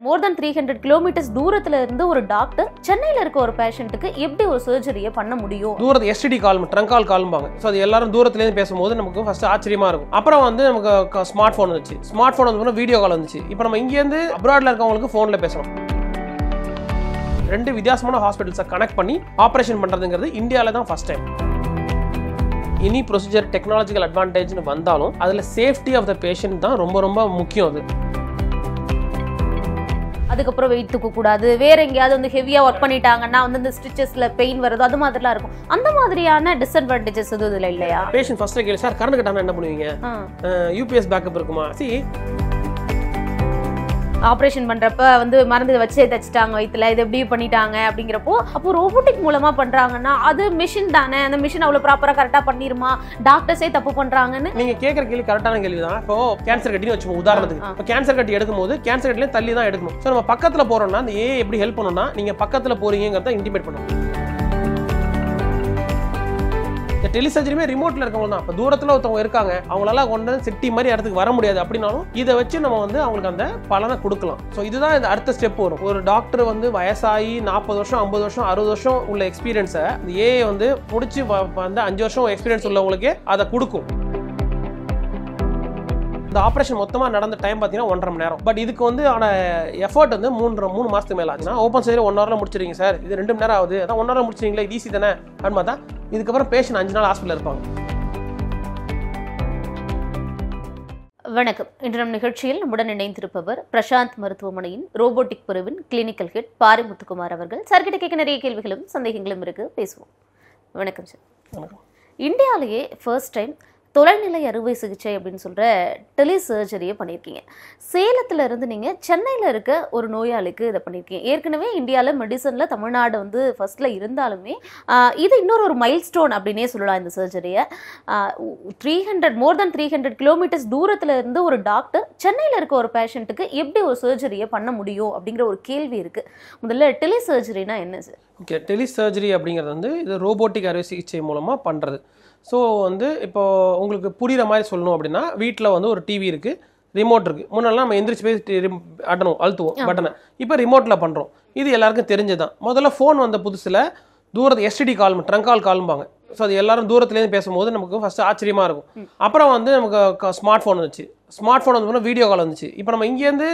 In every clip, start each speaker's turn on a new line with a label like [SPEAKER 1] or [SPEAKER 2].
[SPEAKER 1] more than 300 kilometers தூரத்துல இருந்து ஒரு டாக்டர் சென்னையில இருக்க ஒரு பேஷண்ட்டுக்கு எப்படி ஒரு சர்ஜரியை பண்ண முடியும்?
[SPEAKER 2] தூரத்து எஸ்டிடி கால் ட்ரங்க் கால் கால்பாங்க. ஸோ அது எல்லாரும் தூரத்துல இருந்து பேசும்போது நமக்கு ஃபர்ஸ்ட் ஆச்சரியமா இருக்கும். அப்புறம் வந்து நமக்கு ஸ்மார்ட் ஃபோன் வந்துச்சு. ஸ்மார்ட் ஃபோன் வந்து வீடியோ கால் வந்துச்சு. இப்போ நம்ம இங்கேருந்து அப்ராட்ல இருக்கவங்களுக்கு ஃபோன்ல பேசணும். ரெண்டு வித்தியாசமான ஹாஸ்பிட்டல்ஸை கனெக்ட் பண்ணி ஆப்ரேஷன் பண்றதுங்கிறது இந்தியாவில் தான் first time. Any procedure technological அட்வான்டேஜ்னு வந்தாலும் அதில் சேஃப்டி ஆஃப் த பேஷண்ட் தான் ரொம்ப ரொம்ப முக்கியம். அது
[SPEAKER 1] அதுக்கப்புறம் வெயிட் தூக்க கூடாது, வேற எங்கேயாவது வந்து ஹெவியா ஒர்க் பண்ணிட்டாங்கன்னா வந்து இந்த ஸ்டிச்சஸ்ல பெயின் வருது, அது மாதிரிலாம் இருக்கும். அந்த மாதிரியான டிஸ்அட்வான்டேஜஸ் எதுவும் இதுல இல்லையா?
[SPEAKER 2] பேஷண்ட் ஃபர்ஸ்ட் கேள்வி, சார் கரண்ட் கட்டானா என்ன பண்ணுவீங்க? யூபிஎஸ் பேக்கப் இருக்குமா?
[SPEAKER 1] ஆப்ரேஷன் பண்றப்ப வந்து மருந்து வச்சு தச்சுட்டாங்க வயிற்றுல, இது எப்படி பண்ணிட்டாங்க அப்படிங்கிறப்போ அப்போ ரோபோட்டிக் மூலமா பண்றாங்கன்னா அது மிஷின் தானே, அந்த மிஷின் அவ்வளவு ப்ராப்பரா கரெக்டா பண்ணிருமா? டாக்டர்ஸே தப்பு பண்றாங்கன்னு
[SPEAKER 2] நீங்க கேட்கற கேள்வி கரெக்டான கேள்வி தான். இப்போ கேன்சர் கட்டின்னு வச்சுக்கோங்க உதாரணத்துக்கு. இப்போ கேன்சர் கட்டி எடுக்கும் போது கேன்சர் கட்டிலே தள்ளி தான் எடுக்கணும். ஸோ நம்ம பக்கத்துல போறோம்னா அந்த ஏ எப்படி ஹெல்ப் பண்ணணும்னா நீங்க பக்கத்துல போறீங்கிறத இன்டிமேட் பண்ணணும். டெலிசர்ஜரியுமே ரிமோட்ல இருக்கவங்க தான். இப்போ தூரத்தில் ஒருத்தவங்க இருக்காங்க, அவங்களால கொண்டு சிட்டி மாதிரி இடத்துக்கு வர முடியாது அப்படின்னாலும் இதை வச்சு நம்ம வந்து அவங்களுக்கு அந்த பலனை கொடுக்கலாம். ஸோ இதுதான் இந்த அடுத்த ஸ்டெப் வரும். ஒரு டாக்டர் வந்து வயசாகி 40 வருஷம் 50 வருஷம் 60 வருஷம் உள்ள எக்ஸ்பீரியன்ஸை இந்த ஏஐ வந்து முடிச்சு வந்து 5 வருஷம் எக்ஸ்பீரியன்ஸ் உள்ளவங்களுக்கே அதை கொடுக்கும். இந்த ஆப்ரேஷன் மொத்தமாக நடந்த டைம் பார்த்தீங்கன்னா 1.5 மணி நேரம். பட் இதுக்கு வந்து ஆன எஃபர்ட் வந்து 3 மாதத்துக்கு மேலே ஆச்சுன்னா ஓப்பன் சர்ஜரி 1 ஹவரில் முடிச்சிருங்க சார், இது 2 மணி நேரம் ஆகுது, அதான் 1 ஹவரில் முடிச்சிருங்களா, இது ஈஸி தானே அப்படின்னு பார்த்தா இதுக்கப்புறம் பேஷண்ட் 5 நாள் ஹாஸ்பிட்டல் இருப்பாங்க.
[SPEAKER 1] வணக்கம். இன்று நம் நிகழ்ச்சியில் நம்முடன் இணைந்திருப்பவர் பிரசாந்த் மருத்துவமனையின் ரோபோட்டிக் பிரிவின் கிளினிக்கல் ஹெட் பாரிமுத்துக்குமார் அவர்கள். சார் கிட்ட கேட்க நிறைய கேள்விகளும் சந்தேகங்களும் இருக்கு, பேசுவோம். வணக்கம் சார்.
[SPEAKER 2] வணக்கம்.
[SPEAKER 1] இந்தியாவிலேயே ஃபர்ஸ்ட் டைம் தொலைநிலை அறுவை சிகிச்சை அப்படின்னு சொல்கிற டெலி சர்ஜரியை பண்ணியிருக்கீங்க. சேலத்தில் இருந்து நீங்கள் சென்னையில் இருக்க ஒரு நோயாளிக்கு இதை பண்ணியிருக்கீங்க. ஏற்கனவே இந்தியாவில் மெடிசனில் தமிழ்நாடு வந்து ஃபர்ஸ்ட்டில் இருந்தாலுமே இது இன்னொரு மைல் ஸ்டோன் அப்படின்னே சொல்லலாம் இந்த சர்ஜரியை. more than 300 kilometers தூரத்தில் இருந்து ஒரு டாக்டர் சென்னையில் இருக்க ஒரு பேஷண்ட்டுக்கு எப்படி ஒரு சர்ஜரியை பண்ண முடியும் அப்படிங்கிற ஒரு கேள்வி இருக்குது. முதல்ல டெலி சர்ஜரினா என்ன சார்?
[SPEAKER 2] ஓகே, டெலி சர்ஜரி அப்படிங்கிறது வந்து இது ரோபோட்டிக் அறுவை சிகிச்சை மூலமாக பண்ணுறது. ஸோ வந்து இப்போ உங்களுக்கு புரிகிற மாதிரி சொல்லணும் அப்படின்னா வீட்டில் வந்து ஒரு டிவி இருக்குது, ரிமோட் இருக்குது. முன்னெல்லாம் நம்ம எந்திரிச்சு போய் அழுத்துவோம் பட்டனை. இப்போ ரிமோட்டில் பண்ணுறோம். இது எல்லாருக்கும் தெரிஞ்சதுதான். முதல்ல ஃபோன் வந்த புதுசில் தூரத்து எஸ்டிடி கால் ட்ரங்க் கால் கால்பாங்க. ஸோ அது எல்லாரும் தூரத்துலேருந்து பேசும்போது நமக்கு ஃபர்ஸ்ட் ஆச்சரியமாக இருக்கும். அப்புறம் வந்து நமக்கு ஸ்மார்ட் ஃபோன் வந்துச்சு. ஸ்மார்ட் ஃபோன் வந்து வீடியோ கால் வந்துச்சு. இப்போ நம்ம இங்கேருந்து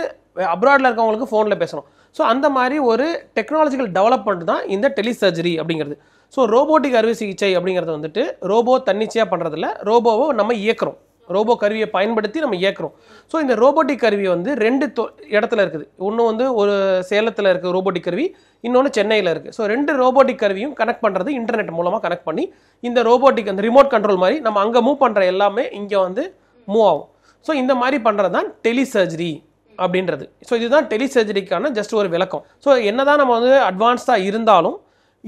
[SPEAKER 2] அப்ராடில் இருக்கவங்களுக்கு ஃபோனில் பேசணும். ஸோ அந்த மாதிரி ஒரு டெக்னாலஜிக்கல் டெவலப்மெண்ட் தான் இந்த டெலி சர்ஜரி அப்படிங்கிறது. ஸோ ரோபோட்டிக் அறுவை சிகிச்சை அப்படிங்கிறது வந்துட்டு ரோபோ தன்னிச்சையாக பண்ணுறதில்ல, ரோபோவை நம்ம இயக்குறோம். ரோபோ கருவியை பயன்படுத்தி நம்ம இயக்குறோம். ஸோ இந்த ரோபோட்டிக் கருவி வந்து 2 இடத்துல இருக்குது. ஒன்று வந்து ஒரு சேலத்தில் இருக்குது ரோபோட்டிக் கருவி, இன்னொன்று சென்னையில் இருக்குது. ஸோ 2 ரோபோட்டிக் கருவியும் கனெக்ட் பண்ணுறது இன்டர்நெட் மூலமாக கனெக்ட் பண்ணி இந்த ரோபோட்டிக் அந்த ரிமோட் கண்ட்ரோல் மாதிரி நம்ம அங்கே மூவ் பண்ணுற எல்லாமே இங்கே வந்து மூவ் ஆகும். ஸோ இந்த மாதிரி பண்ணுறது தான் டெலி சர்ஜரி அப்படின்றது. ஸோ இதுதான் டெலி சர்ஜரிக்கான ஜஸ்ட் ஒரு விளக்கம். ஸோ என்னதான் நம்ம வந்து அட்வான்ஸ்டாக இருந்தாலும்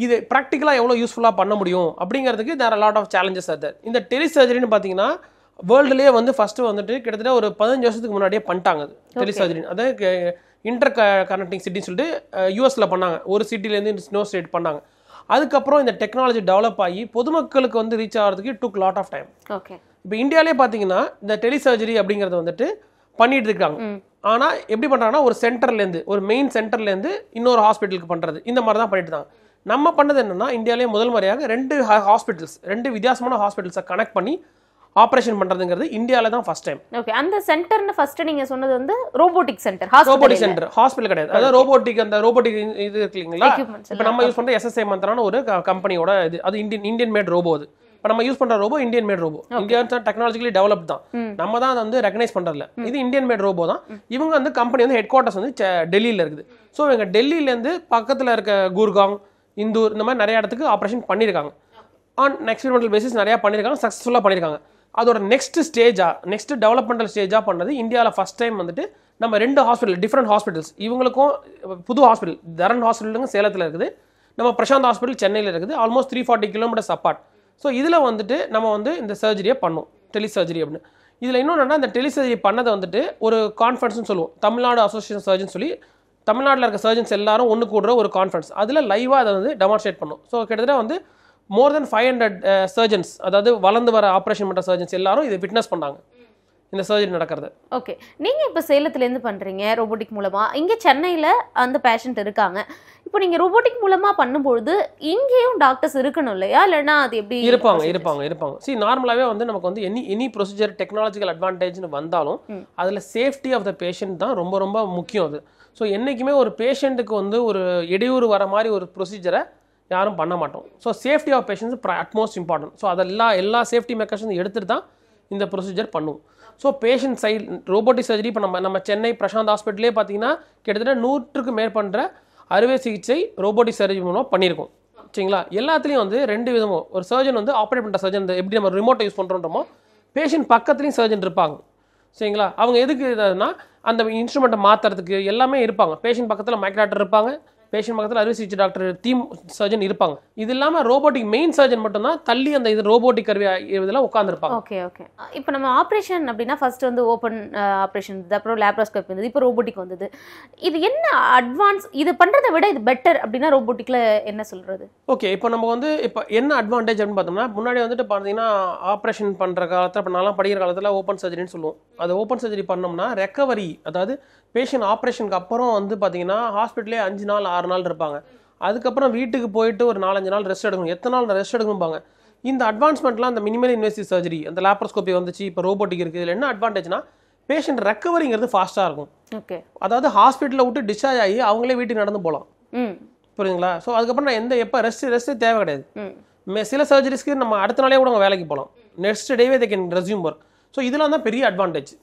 [SPEAKER 2] இது ப்ராக்டிக்கலாக எவ்வளோ யூஸ்ஃபுல்லாக பண்ண முடியும் அப்படிங்கிறதுக்கு தேர் லாட் ஆஃப் சேலஞ்சஸ் அது. இந்த டெலி சர்ஜரின்னு பார்த்தீங்கன்னா வேர்ல்டுலேயே வந்து ஃபஸ்ட்டு வந்துட்டு கிட்டத்தட்ட ஒரு 15 வருஷத்துக்கு முன்னாடியே பண்ணிட்டாங்க டெலி சர்ஜரி. அதாவது இன்டர் கனெக்டிங் சிட்டின்னு சொல்லிட்டு யூஎஸில் பண்ணாங்க. ஒரு சிட்டிலேருந்து இன்னொரு ஸ்டேட் பண்ணாங்க. அதுக்கப்புறம் இந்த டெக்னாலஜி டெவலப் ஆகி பொதுமக்களுக்கு வந்து ரீச் ஆகிறதுக்கு took lot of time.
[SPEAKER 1] Okay.
[SPEAKER 2] இப்போ இந்தியாவிலே பார்த்தீங்கன்னா இந்த டெலி சர்ஜரி அப்படிங்கிறது வந்துட்டு பண்ணிட்டு இருக்காங்க. ஆனால் எப்படி பண்ணுறாங்கன்னா ஒரு சென்டர்லேருந்து ஒரு மெயின் சென்டர்லேருந்து இன்னொரு ஹாஸ்பிட்டலுக்கு பண்ணுறது இந்த மாதிரி தான் பண்ணிட்டு இருக்காங்க. நம்ம பண்ணது என்னன்னா இந்தியாவிலே முதல் முறையாக 2 வித்தியாசமான ஹாஸ்பிட்டல்ஸை கனெக்ட் பண்ணி ஆப்ரேஷன் பண்றதுங்கிறது இந்தியாவில் தான் ஃபர்ஸ்ட் டைம்.
[SPEAKER 1] ஓகே. அந்த சென்டர்னு ஃபர்ஸ்ட் நீங்க சொன்னது வந்து robotic centre,
[SPEAKER 2] robotic centre, hospital கிடையாது. அதாவது ரோபோட்டிக் அந்த ரோபோட்டிக் இது இருக்கு இல்லைங்களா, இப்போ நம்ம யூஸ் பண்ற எஸ்எஸ்ஐ மந்த்ரான ஒரு கம்பெனியோட இது, அது இந்தியன் மேட் ரோபோ. அது இப்போ நம்ம யூஸ் பண்ற robo Indian made robo. India technologically develop தான், நம்ம தான் வந்து ரெகனைஸ் பண்றதில்ல. இது இந்தியன் மேட் ரோபோ தான். இவங்க வந்து கம்பெனி வந்து ஹெட் குவார்ட்டர்ஸ் வந்து டெல்லியில் இருக்குது. ஸோ இவங்க டெல்லியிலேருந்து பக்கத்தில் இருக்க குர்காங், இந்தூர் இந்த மாதிரி நிறைய இடத்துக்கு ஆப்ரேஷன் பண்ணியிருக்காங்க. ஆன் எக்ஸ்பெரிமெண்டல் பேசிஸ் நிறையா பண்ணியிருக்காங்க, சக்ஸஸ்ஃபுல்லாக பண்ணியிருக்காங்க. அதோட நெக்ஸ்ட் டெவலப்மெண்டல் ஸ்டேஜாக பண்ணது இந்தியாவில் ஃபர்ஸ்ட் டைம் வந்துட்டு நம்ம 2 ஹாஸ்பிட்டல், டிஃப்ரெண்ட் ஹாஸ்பிட்டல்ஸ். இவங்களுக்கும் புது ஹாஸ்பிட்டல் தரன் ஹாஸ்பிட்டலுங்க சேலத்தில் இருக்குது, நம்ம பிரசாந்த் ஹாஸ்பிட்டல் சென்னையில் இருக்குது, ஆல்மோஸ்ட் 340 கிலோமீட்டர்ஸ் அப்பார்ட். ஸோ இதில் வந்துட்டு நம்ம வந்து இந்த சர்ஜரியை பண்ணோம், டெலி சர்ஜரி அப்படின்னு. இதில் இன்னொன்று இந்த டெலி சர்ஜரி பண்ணதை வந்துட்டு ஒரு கான்ஃபரன்ஸ்னு சொல்லுவோம், தமிழ்நாடு அசோசியேஷன் சர்ஜன் சொல்லி தமிழ்நாட்டில் இருக்க சர்ஜன்ஸ் எல்லாரும் ஒன்று கூடுற ஒரு கான்ஃபரன்ஸ். அதில் லைவாக அதை வந்து டெமான்ஸ்ட்ரேட் பண்ணோம். ஸோ கிட்டத்தட்ட வந்து more than 500 சர்ஜன்ஸ், அதாவது வளர்ந்து வர ஆப்ரேஷன் பண்ணுற சர்ஜன்ஸ் எல்லாரும் இதை விட்னஸ் பண்ணாங்க. இந்த சர்ஜரி நடக்கிறது.
[SPEAKER 1] ஓகே, நீங்க இப்ப சேலத்துல இருந்து பண்றீங்க ரோபோட்டிக் மூலமா, இங்க சென்னையில அந்த பேஷண்ட் இருக்காங்க. இப்போ நீங்க ரோபோட்டிக் மூலமா பண்ணும்போது இங்கேயும் டாக்டர்ஸ் இருக்கணும் இல்லையா, இல்லைன்னா அது எப்படி?
[SPEAKER 2] இருப்பாங்க. See, நார்மலாவே வந்து நமக்கு வந்து எனி ப்ரொசீஜர் டெக்னாலஜிக்கல் அட்வான்டேஜ்னு வந்தாலும் அதுல சேஃப்டி ஆஃப் த பேஷண்ட் தான் ரொம்ப ரொம்ப முக்கியம். அது ஸோ என்னைக்குமே ஒரு பேஷண்ட்டுக்கு வந்து ஒரு இடையூறு வர மாதிரி ஒரு ப்ரொசீஜரை யாரும் பண்ண மாட்டோம். So safety of patients utmost important. So அதெல்லாம் எல்லா சேஃப்டி மெக்கர்ஸும் எடுத்துட்டு தான் இந்த ப்ரொசீஜர் பண்ணுவோம். So patient side robotic surgery இப்போ நம்ம சென்னை பிரசாந்த் ஹாஸ்பிட்டலே பார்த்தீங்கன்னா கிட்டத்தட்ட 100க்கு மேற்பட்ட அறுவை சிகிச்சை ரோபோட்டிக் சர்ஜரி மூலம் பண்ணியிருக்கோம். சரிங்களா? எல்லாத்துலேயும் வந்து 2 விதமும், ஒரு சர்ஜன் வந்து ஆப்ரேட் பண்ணுற சர்ஜன் எப்படி நம்ம ரிமோட்டை யூஸ் பண்ணுறோமோ பேஷண்ட் பக்கத்துலேயும் சர்ஜன் இருப்பாங்க. சரிங்களா? அவங்க எதுக்கு இதுனா அந்த இன்ஸ்ட்ருமெண்ட்டை மாற்றுறதுக்கு எல்லாமே இருப்பாங்க. பேஷண்ட் பக்கத்தில் மைக்ராக்டர் இருப்பாங்க, பேஷண்ட் பக்கத்தில் அறுவை சிகிச்சை டாக்டர் டீம் சர்ஜன் இருப்பாங்க. இது இல்லாமல் ரோபோட்டிக் மெயின் சர்ஜன் மட்டும்தான் தள்ளி அந்த இது ரோபோட்டிக் கருவி இதெல்லாம் உட்காந்துருப்பாங்க.
[SPEAKER 1] ஓகே. இப்போ நம்ம ஆப்ரேஷன் அப்படின்னா ஃபர்ஸ்ட் வந்து ஓப்பன் ஆப்ரேஷன் இருந்தது, அப்புறம் லேப்ரோஸ்கோப் இருந்தது, இப்போ ரோபோட்டிக் வந்தது. இது என்ன அட்வான்ஸ்? இது பண்ணுறதை விட இது பெட்டர் அப்படின்னா ரோபோட்டிக்கில் என்ன சொல்கிறது?
[SPEAKER 2] ஓகே, இப்போ நம்ம வந்து இப்போ என்ன அட்வான்டேஜ் அப்படின்னு பார்த்தோம்னா, முன்னாடி வந்துட்டு பார்த்தீங்கன்னா ஆப்ரேஷன் பண்ணுற காலத்தில், இப்போ நான்லாம் படிக்கிற காலத்தில் ஓப்பன் சர்ஜரின்னு சொல்லுவோம். அது ஓப்பன் சர்ஜரி பண்ணோம்னா ரெக்கவரி, அதாவது பேஷண்ட் ஆப்ரேஷனுக்கு அப்புறம் வந்து பார்த்தீங்கன்னா ஹாஸ்பிட்டலே 5 நாள் 6 நாள் இருப்பாங்க. அதுக்கப்புறம் வீட்டுக்கு போயிட்டு ஒரு 4-5 நாள் ரெஸ்ட் எடுக்கணும். எத்தனை நாள் ரெஸ்ட் எடுக்கணும்பாங்க. இந்த அட்வான்ஸ்மெண்ட்லாம் அந்த மினிமல் இன்வெசிவ் சர்ஜரி, அந்த லேப்ரோஸ்கோபி வந்துச்சு, இப்போ ரோபோட்டிக் இருக்குது. இதில் என்ன அட்வான்டேஜ்னா பேஷண்ட் ரெக்கவரிங்கிறது ஃபாஸ்ட்டாக இருக்கும்.
[SPEAKER 1] ஓகே,
[SPEAKER 2] அதாவது ஹாஸ்பிட்டலில் விட்டு டிஸ்சார்ஜ் ஆகி அவங்களே வீட்டுக்கு நடந்து போகலாம். புரியுதுங்களா? ஸோ அதுக்கப்புறம் நான் எப்போ ரெஸ்ட்டே தேவை கிடையாது. சில சர்ஜரிஸ்க்கு நம்ம அடுத்த நாளே கூட அவங்க வேலைக்கு போகலாம். நெக்ஸ்ட் டேவே they can resume work. So இதெல்லாம் தான் பெரிய அட்வான்டேஜ்.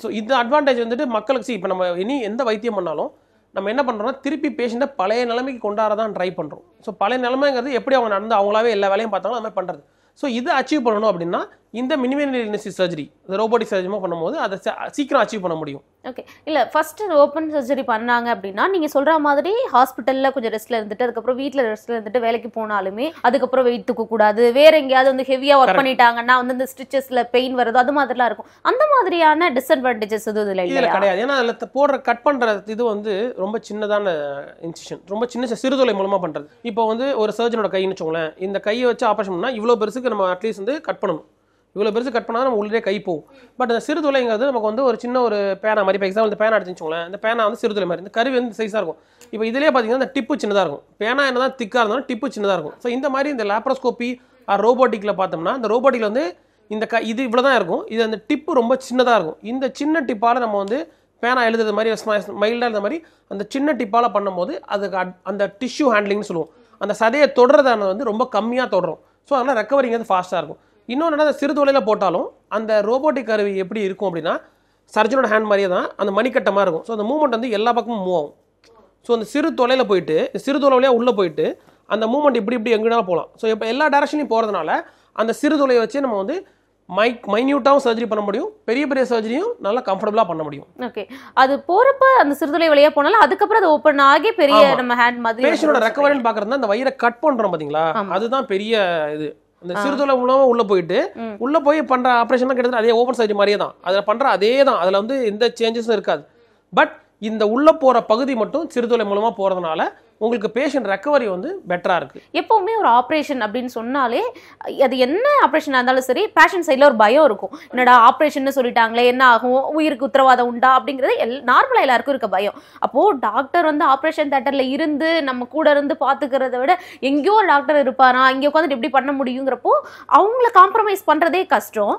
[SPEAKER 2] ஸோ இந்த அட்வான்டேஜ் வந்துட்டு மக்களுக்கு இப்போ நம்ம எந்த வைத்தியம் பண்ணாலும் நம்ம என்ன பண்ணுறோம்னா திருப்பி பேஷண்ட்டை பழைய நிலைமைக்கு கொண்டாடதான் ட்ரை பண்ணுறோம். ஸோ பழைய நிலைமைங்கிறது எப்படி அவங்க நடந்து அவங்களாவே எல்லா வேலையும் பார்த்தாலும் அது மாதிரி பண்ணுறது. ஸோ இதை அச்சீவ் பண்ணணும் அப்படின்னா இந்த மினிமல் இன்வெசிவ் சர்ஜரி, இந்த ரோபோட்டிக் சர்ஜரி பண்ணும்போது அதை சீக்கிரம் அச்சீவ் பண்ண முடியும்.
[SPEAKER 1] ஓகே, இல்லை ஃபர்ஸ்ட் ஓப்பன் சர்ஜரி பண்ணாங்க அப்படின்னா நீங்கள் சொல்கிற மாதிரி ஹாஸ்பிட்டலில் கொஞ்சம் ரெஸ்ட்டில் இருந்துட்டு அதுக்கப்புறம் வீட்டில் ரெஸ்ட்டில் இருந்துட்டு வேலைக்கு போனாலுமே அதுக்கப்புறம் வெயிட் தூக்கக்கூடாது, வேற எங்கேயாவது வந்து ஹெவியாக ஒர்க் பண்ணிட்டாங்கன்னா வந்து இந்த ஸ்டிச்சஸில் பெயின் வருது, அது மாதிரிலாம் இருக்கும். அந்த மாதிரியான டிஸ்அட்வான்டேஜஸ் எதுவும் இதில்
[SPEAKER 2] கிடையாது. ஏன்னா அதில் போடுற கட் பண்ணுற இது வந்து ரொம்ப சின்னதான இன்சிஷன், ரொம்ப சின்ன சிறுதுளை மூலமாக பண்ணுறது. இப்போ வந்து ஒரு சர்ஜனோட கைன்னு வச்சுக்கோங்களேன், இந்த கையை வச்சு ஆப்ரேஷன் பண்ணால் இவ்வளோ பெருசுக்கு நம்ம அட்லீஸ்ட் வந்து கட் பண்ணணும். இவ்வளோ பெருசு கட் பண்ணால் நம்ம உள்ளே கை போகும். பட் அந்த சிறுதுளைங்கிறது நமக்கு வந்து ஒரு சின்ன ஒரு பேனா மாதிரி, இப்போ எக்ஸாம்பிள் இந்த பேனா எடுத்துச்சுங்களேன், இந்த பேனா வந்து சிறுதுளை மாதிரி, இந்த கருவி வந்து சைஸாக இருக்கும். இப்போ இதிலே பார்த்தீங்கன்னா இந்த டிப்பு சின்னதாக இருக்கும். பேனா என்ன தான் திக்காக இருந்தாலும் டிப்பு சின்னதாக இருக்கும். ஸோ இந்த மாதிரி இந்த லேப்ரோஸ்கோபி ரோபோட்டிக்கில் பார்த்தோம்னா இந்த ரோபோட்டிக்கில் வந்து இந்த இது இவ்வளோ தான் இருக்கும். இது அந்த டிப்பு ரொம்ப சின்னதாக இருக்கும். இந்த சின்ன டிப்பால் நம்ம வந்து பேனா எழுதுறது மாதிரி மைல்டாக இருந்த மாதிரி அந்த சின்ன டிப்பால் பண்ணும்போது அதுக்கு அந்த டிஷ்யூ ஹேண்ட்லிங்னு சொல்லுவோம். அந்த சதையை தொடுறதான வந்து ரொம்ப கம்மியாக தொடுறோம். ஸோ அதனால் ரெக்கவரிங்கிறது ஃபாஸ்ட்டாக இருக்கும். இன்னொன்று அந்த சிறு தொலையில் போட்டாலும் அந்த ரோபோட்டிக் கருவி எப்படி இருக்கும் அப்படின்னா சர்ஜனோட ஹேண்ட் மாதிரியே தான் அந்த மணிக்கட்டை மாதிரி இருக்கும். ஸோ அந்த மூவ்மெண்ட் வந்து எல்லா பக்கமும் மூவ் ஆகும். ஸோ அந்த சிறு தொலையில் போயிட்டு சிறு தொலை வழியாக உள்ளே போயிட்டு அந்த மூவ்மெண்ட் இப்படி எங்கேனாலும் போகலாம். ஸோ இப்போ எல்லா டேரக்ஷன்லையும் போகிறதுனால அந்த சிறு தொலையை வச்சு நம்ம வந்து மைன்யூட்டாகவும் சர்ஜரி பண்ண முடியும், பெரிய சர்ஜரியும் நல்லா கம்ஃபர்டபுளாக பண்ண முடியும்.
[SPEAKER 1] ஓகே, அது போகிறப்ப அந்த சிறுதுளை வழியாக போனாலும் அதுக்கப்புறம் அது ஓப்பன் ஆகி பெரிய நம்ம ஹேண்ட் மாதிரி
[SPEAKER 2] பேஷண்டோட ரெக்கவரின்னு பார்க்குறது அந்த வயிறை கட் பண்ணுறோம் பார்த்தீங்களா, அதுதான் பெரிய இது. அந்த சிறுதுளை மூலமா உள்ள போய் பண்ற ஆபரேஷன் கிட்டத்தட்ட அதே ஓபன் சர்ஜரி மாதிரியே தான். அதுல பண்ற அதே தான், அதுல வந்து எந்த சேஞ்சஸும் இருக்காது. பட் இந்த உள்ள போற பகுதி மட்டும் சிறுதுளை மூலமா போறதுனால உங்களுக்கு பேஷண்ட் ரெக்கவரி வந்து பெட்டரா இருக்கு.
[SPEAKER 1] எப்பவுமே ஒரு ஆப்ரேஷன் அப்படின்னு சொன்னாலே அது என்ன ஆப்ரேஷனா இருந்தாலும் சரி பேஷண்ட் சைட்ல ஒரு பயம் இருக்கும். என்னடா ஆப்ரேஷன் சொல்லிட்டாங்களே என்ன ஆகும், உயிருக்கு உத்தரவாதம் உண்டா அப்படிங்கிறது நார்மலா எல்லாருக்கும் இருக்க பயம். அப்போ டாக்டர் வந்து ஆப்ரேஷன் தியேட்டர்ல இருந்து நம்ம கூட இருந்து பாத்துக்கிறத விட எங்கேயோ ஒரு டாக்டர் இருப்பாரா, இங்க உட்காந்துட்டு எப்படி பண்ண முடியுங்கிறப்போ அவங்கள காம்ப்ரமைஸ் பண்றதே கஷ்டம்.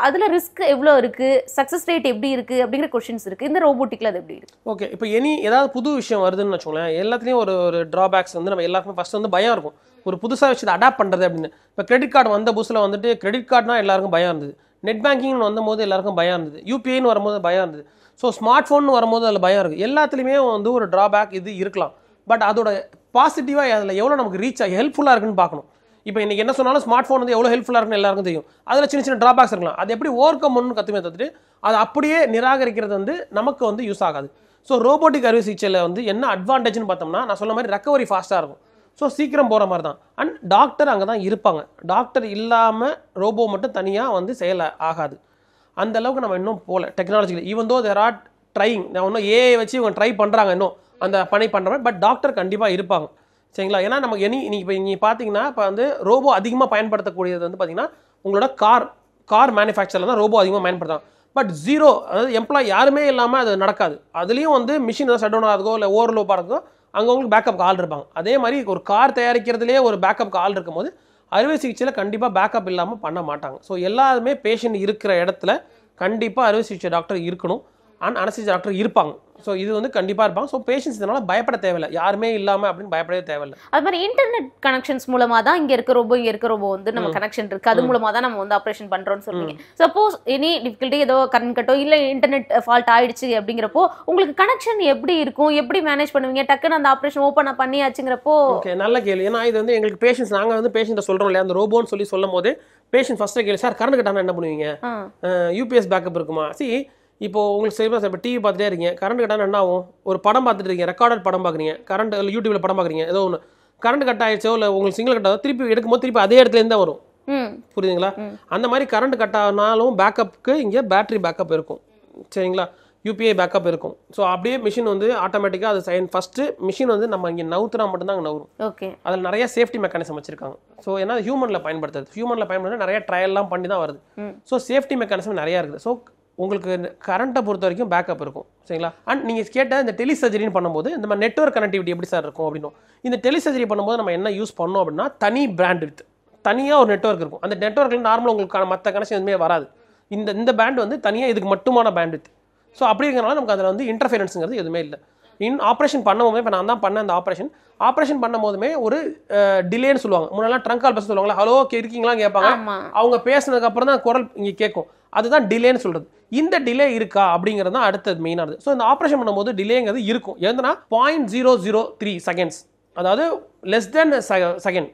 [SPEAKER 1] அதுல ரிஸ்க் எவ்வளோ இருக்கு, சக்சஸ் ரேட் எப்படி இருக்கு அப்படிங்கிற கொஸ்டின்ஸ் இருக்கு. இந்த ரோபோட்டிக்ல அது எப்படி இருக்கு?
[SPEAKER 2] ஓகே, இப்போ ஏதாவது புது விஷயம் வருதுன்னு எல்லாத்துலேயும் ஒரு டிராபேக்ஸ் வந்து நம்ம எல்லாருக்குமே ஃபர்ஸ்ட் வந்து பயம் இருக்கும். ஒரு புதுசாக விஷயத்தை அடாப்ட் பண்ணுறது அப்படின்னு. இப்போ கிரெடிட் கார்டு வந்த புதுசில் வந்துட்டு கிரெடிட் கார்டுனா எல்லாருக்கும் பயம் இருந்தது, நெட் பேங்கிங்னு வந்தபோது எல்லாருக்கும் பயம் இருந்தது, யூபிஐன்னு வரும்போது பயம் இருந்தது, ஸோ ஸ்மார்ட் ஃபோன் வரும்போது அதில் பயம் இருக்குது. எல்லாத்துலேயுமே வந்து ஒரு டிராபேக் இது இருக்கலாம். பட் அதோட பாசிட்டிவாக அதில் எவ்வளோ நமக்கு ரீச் ஆகி ஹெல்ப்ஃபுல்லாக இருக்குன்னு பார்க்கணும். இப்போ இன்றைக்கி என்ன சொன்னாலும் ஸ்மார்ட் ஃபோன் வந்து எவ்வளோ ஹெல்ப்ஃபுல்லாக இருக்குன்னு எல்லாருக்கும் தெரியும். அதில் சின்ன டிராபேக்ஸ் இருக்கலாம். அது எப்படி ஓவர் கம் பண்ணணும்னு கற்றுமே தந்துட்டு அதை அப்படியே நிராகரிக்கிறது வந்து நமக்கு வந்து யூஸ் ஆகாது. ஸோ ரோபோட்டிக் அறுவை சிகிச்சையில் வந்து என்ன அட்வான்டேஜ்னு பார்த்தோம்னா நான் சொன்ன மாதிரி ரெக்கவரி ஃபாஸ்ட்டாக இருக்கும். ஸோ சீக்கிரம் போகிற மாதிரி தான். அண்ட் டாக்டர் அங்கே தான் இருப்பாங்க. டாக்டர் இல்லாமல் ரோபோ மட்டும் தனியாக வந்து செயல் ஆகாது. அந்த அளவுக்கு நம்ம இன்னும் போகல டெக்னாலஜியில். Even though there are trying, நான் இன்னும் ஏஐ வச்சு இவங்க ட்ரை பண்ணுறாங்க இன்னும் அந்த பணி பண்ணுற மாதிரி. பட் டாக்டர் கண்டிப்பாக இருப்பாங்க. சரிங்களா? ஏன்னா நமக்கு இப்போ நீங்கள் பார்த்தீங்கன்னா இப்போ வந்து ரோபோ அதிகமாக பயன்படுத்தக்கூடியது வந்து பார்த்தீங்கன்னா உங்களோட கார் மேனுஃபேக்சரில் தான் ரோபோ அதிகமாக பயன்படுத்தாங்க. பட் ஜீரோ, அதாவது எம்ப்ளாய் யாருமே இல்லாமல் அது நடக்காது. அதுலேயும் வந்து மிஷின் ஏதாவது ஷட் டவுன் ஆகுதோ இல்லை ஓவர்லோப்பாக இருக்கோ அங்கே உங்களுக்கு பேக்கப் ஆள் இருப்பாங்க. அதே மாதிரி ஒரு கார் தயாரிக்கிறதுலேயே ஒரு பேக்கப் ஆள் இருக்கும்போது அறுவை சிகிச்சையில் கண்டிப்பாக பேக்கப் இல்லாமல் பண்ண மாட்டாங்க. ஸோ எல்லாருமே பேஷண்ட் இருக்கிற இடத்துல கண்டிப்பாக அறுவை சிகிச்சை டாக்டர் இருக்கணும், அண்ட் அனஸ்தீசியா டாக்டர் இருப்பாங்க. ஸோ இது வந்து கண்டிப்பாக இருப்பாங்க. ஸோ பேஷண்ட்ஸ் இதனால் பயப்பட தேவையில்லை, யாருமே இல்லாமல் அப்படின்னு பயப்படவே தேவையில்லை.
[SPEAKER 1] அது மாதிரி இன்டர்நெட் கனெக்ஷன்ஸ் மூலமாக தான் இங்கே இருக்க ரோபோ வந்து நம்ம கனெக்ஷன் இருக்குது, அது மூலமாக தான் நம்ம வந்து ஆப்ரேஷன் பண்ணுறோம்னு சொல்லுவீங்க. சப்போஸ் எனி டிஃபிகல்ட்டி, ஏதோ கரண்ட் கட்டோ இல்லை இன்டர்நெட் ஃபால்ட் ஆயிடுச்சு அப்படிங்கிறப்போ உங்களுக்கு கனெக்ஷன் எப்படி இருக்கும், எப்படி மேனேஜ் பண்ணுவீங்க? டக்குன்னு அந்த ஆப்ரேஷன் ஓப்பன் பண்ணியாச்சுங்கிறப்போ.
[SPEAKER 2] ஓகே, நல்ல கேள்வி. ஏன்னா இது வந்து எங்களுக்கு பேஷண்ட்ஸ், நாங்கள் வந்து பேஷண்ட்டை சொல்கிறோம் இல்லையா, அந்த ரோபோன்னு சொல்லும் போது பேஷண்ட் ஃபஸ்ட்டு கேள்வி, சார் கரண்ட் கட்டானா என்ன பண்ணுவீங்க, யூபிஎஸ் பேக்கப் இருக்குமா? இப்போ உங்களுக்கு சரிமா சார், இப்போ டிவி பார்த்துட்டே இருக்கீங்க, கரண்ட் கட்டானா என்ன ஆகும்? ஒரு படம் பார்த்துட்டு இருக்கீங்க, ரெக்கார்டட் படம் பார்க்குறீங்க, கரண்ட் இல்லை யூடியூப்ல படம் பார்க்குறீங்க, ஏதோ ஒன்று கரண்ட் கட் ஆயிடுச்சோ இல்லை உங்களுக்கு சிங்கிள் கட் ஆகும், திருப்பி எடுக்கும்போது திருப்பி அதே இடத்துல இருந்தால் வரும். புரியுதுங்களா? அந்த மாதிரி கரண்ட் கட் ஆனாலும் பேக்கப்புக்கு இங்கே பேட்டரி பேக்கப் இருக்கும். சரிங்களா? யூபிஐ பேக்கப் இருக்கும். ஸோ அப்படியே மிஷின் வந்து ஆட்டோமேட்டிக்காக அது ஃபஸ்ட்டு மிஷின் வந்து நம்ம இங்கே நவுத்துனா மட்டும்தான் அங்கே நவரும்.
[SPEAKER 1] ஓகே,
[SPEAKER 2] அதில் நிறைய சேஃப்டி மெக்கானிசம் வச்சிருக்காங்க. ஸோ ஏன்னா ஹியூமனில் பயன்படுத்துறது நிறைய ட்ரையல்லாம் பண்ணி தான் வருது. ஸோ சேஃப்டி மெக்கானிசம் நிறையா இருக்குது. ஸோ உங்களுக்கு கரண்ட்டை பொறுத்த வரைக்கும் பேக்கப் இருக்கும். சரிங்களா? அண்ட் நீங்கள் கேட்ட இந்த டெலி சர்ஜரின்னு பண்ணும்போது இந்த மாதிரி நெட்வொர்க் கனெக்டிவிட்டி எப்படி சார் இருக்கும் அப்படின்னும், இந்த டெலி சர்ஜரி பண்ணும்போது நம்ம என்ன யூஸ் பண்ணோம் அப்படின்னா, தனி பிராண்ட் வித் தனியாக ஒரு நெட்வொர்க் இருக்கும். அந்த நெட்வொர்க்கில் நார்மலாக உங்களுக்கு மற்ற கனெக்ஷன் எதுவுமே வராது. இந்த பேண்ட் வந்து தனியாக இதுக்கு மட்டுமான பேண்ட் வித். ஸோ அப்படி இருக்கிறனால நமக்கு அதில் வந்து இன்டர்ஃபரன்ஸுங்கிறது எதுவுமே இல்லை. ஆப்ரேஷன் பண்ணும்போது, இப்போ நான் தான் பண்ணேன் அந்த ஆப்ரேஷன் பண்ணும் போதுமே ஒரு டிலேன்னு சொல்லுவாங்க. முன்னெல்லாம் ட்ரங்க் கால் பேச சொல்லுவாங்களா, ஹலோ இருக்கீங்களா கேட்பாங்க. அவங்க பேசினதுக்கு அப்புறம் தான் குரல் இங்கே கேட்கும். அதுதான் டிலேன்னு சொல்றது. இந்த டிலே இருக்கா அப்படிங்கிறது தான் அடுத்தது மெயினானது. ஸோ இந்த ஆப்ரேஷன் பண்ணும்போது டிலேங்கிறது இருக்கும். எதுனா 0.003 செகண்ட்ஸ், அதாவது லெஸ் தென் செகண்ட்,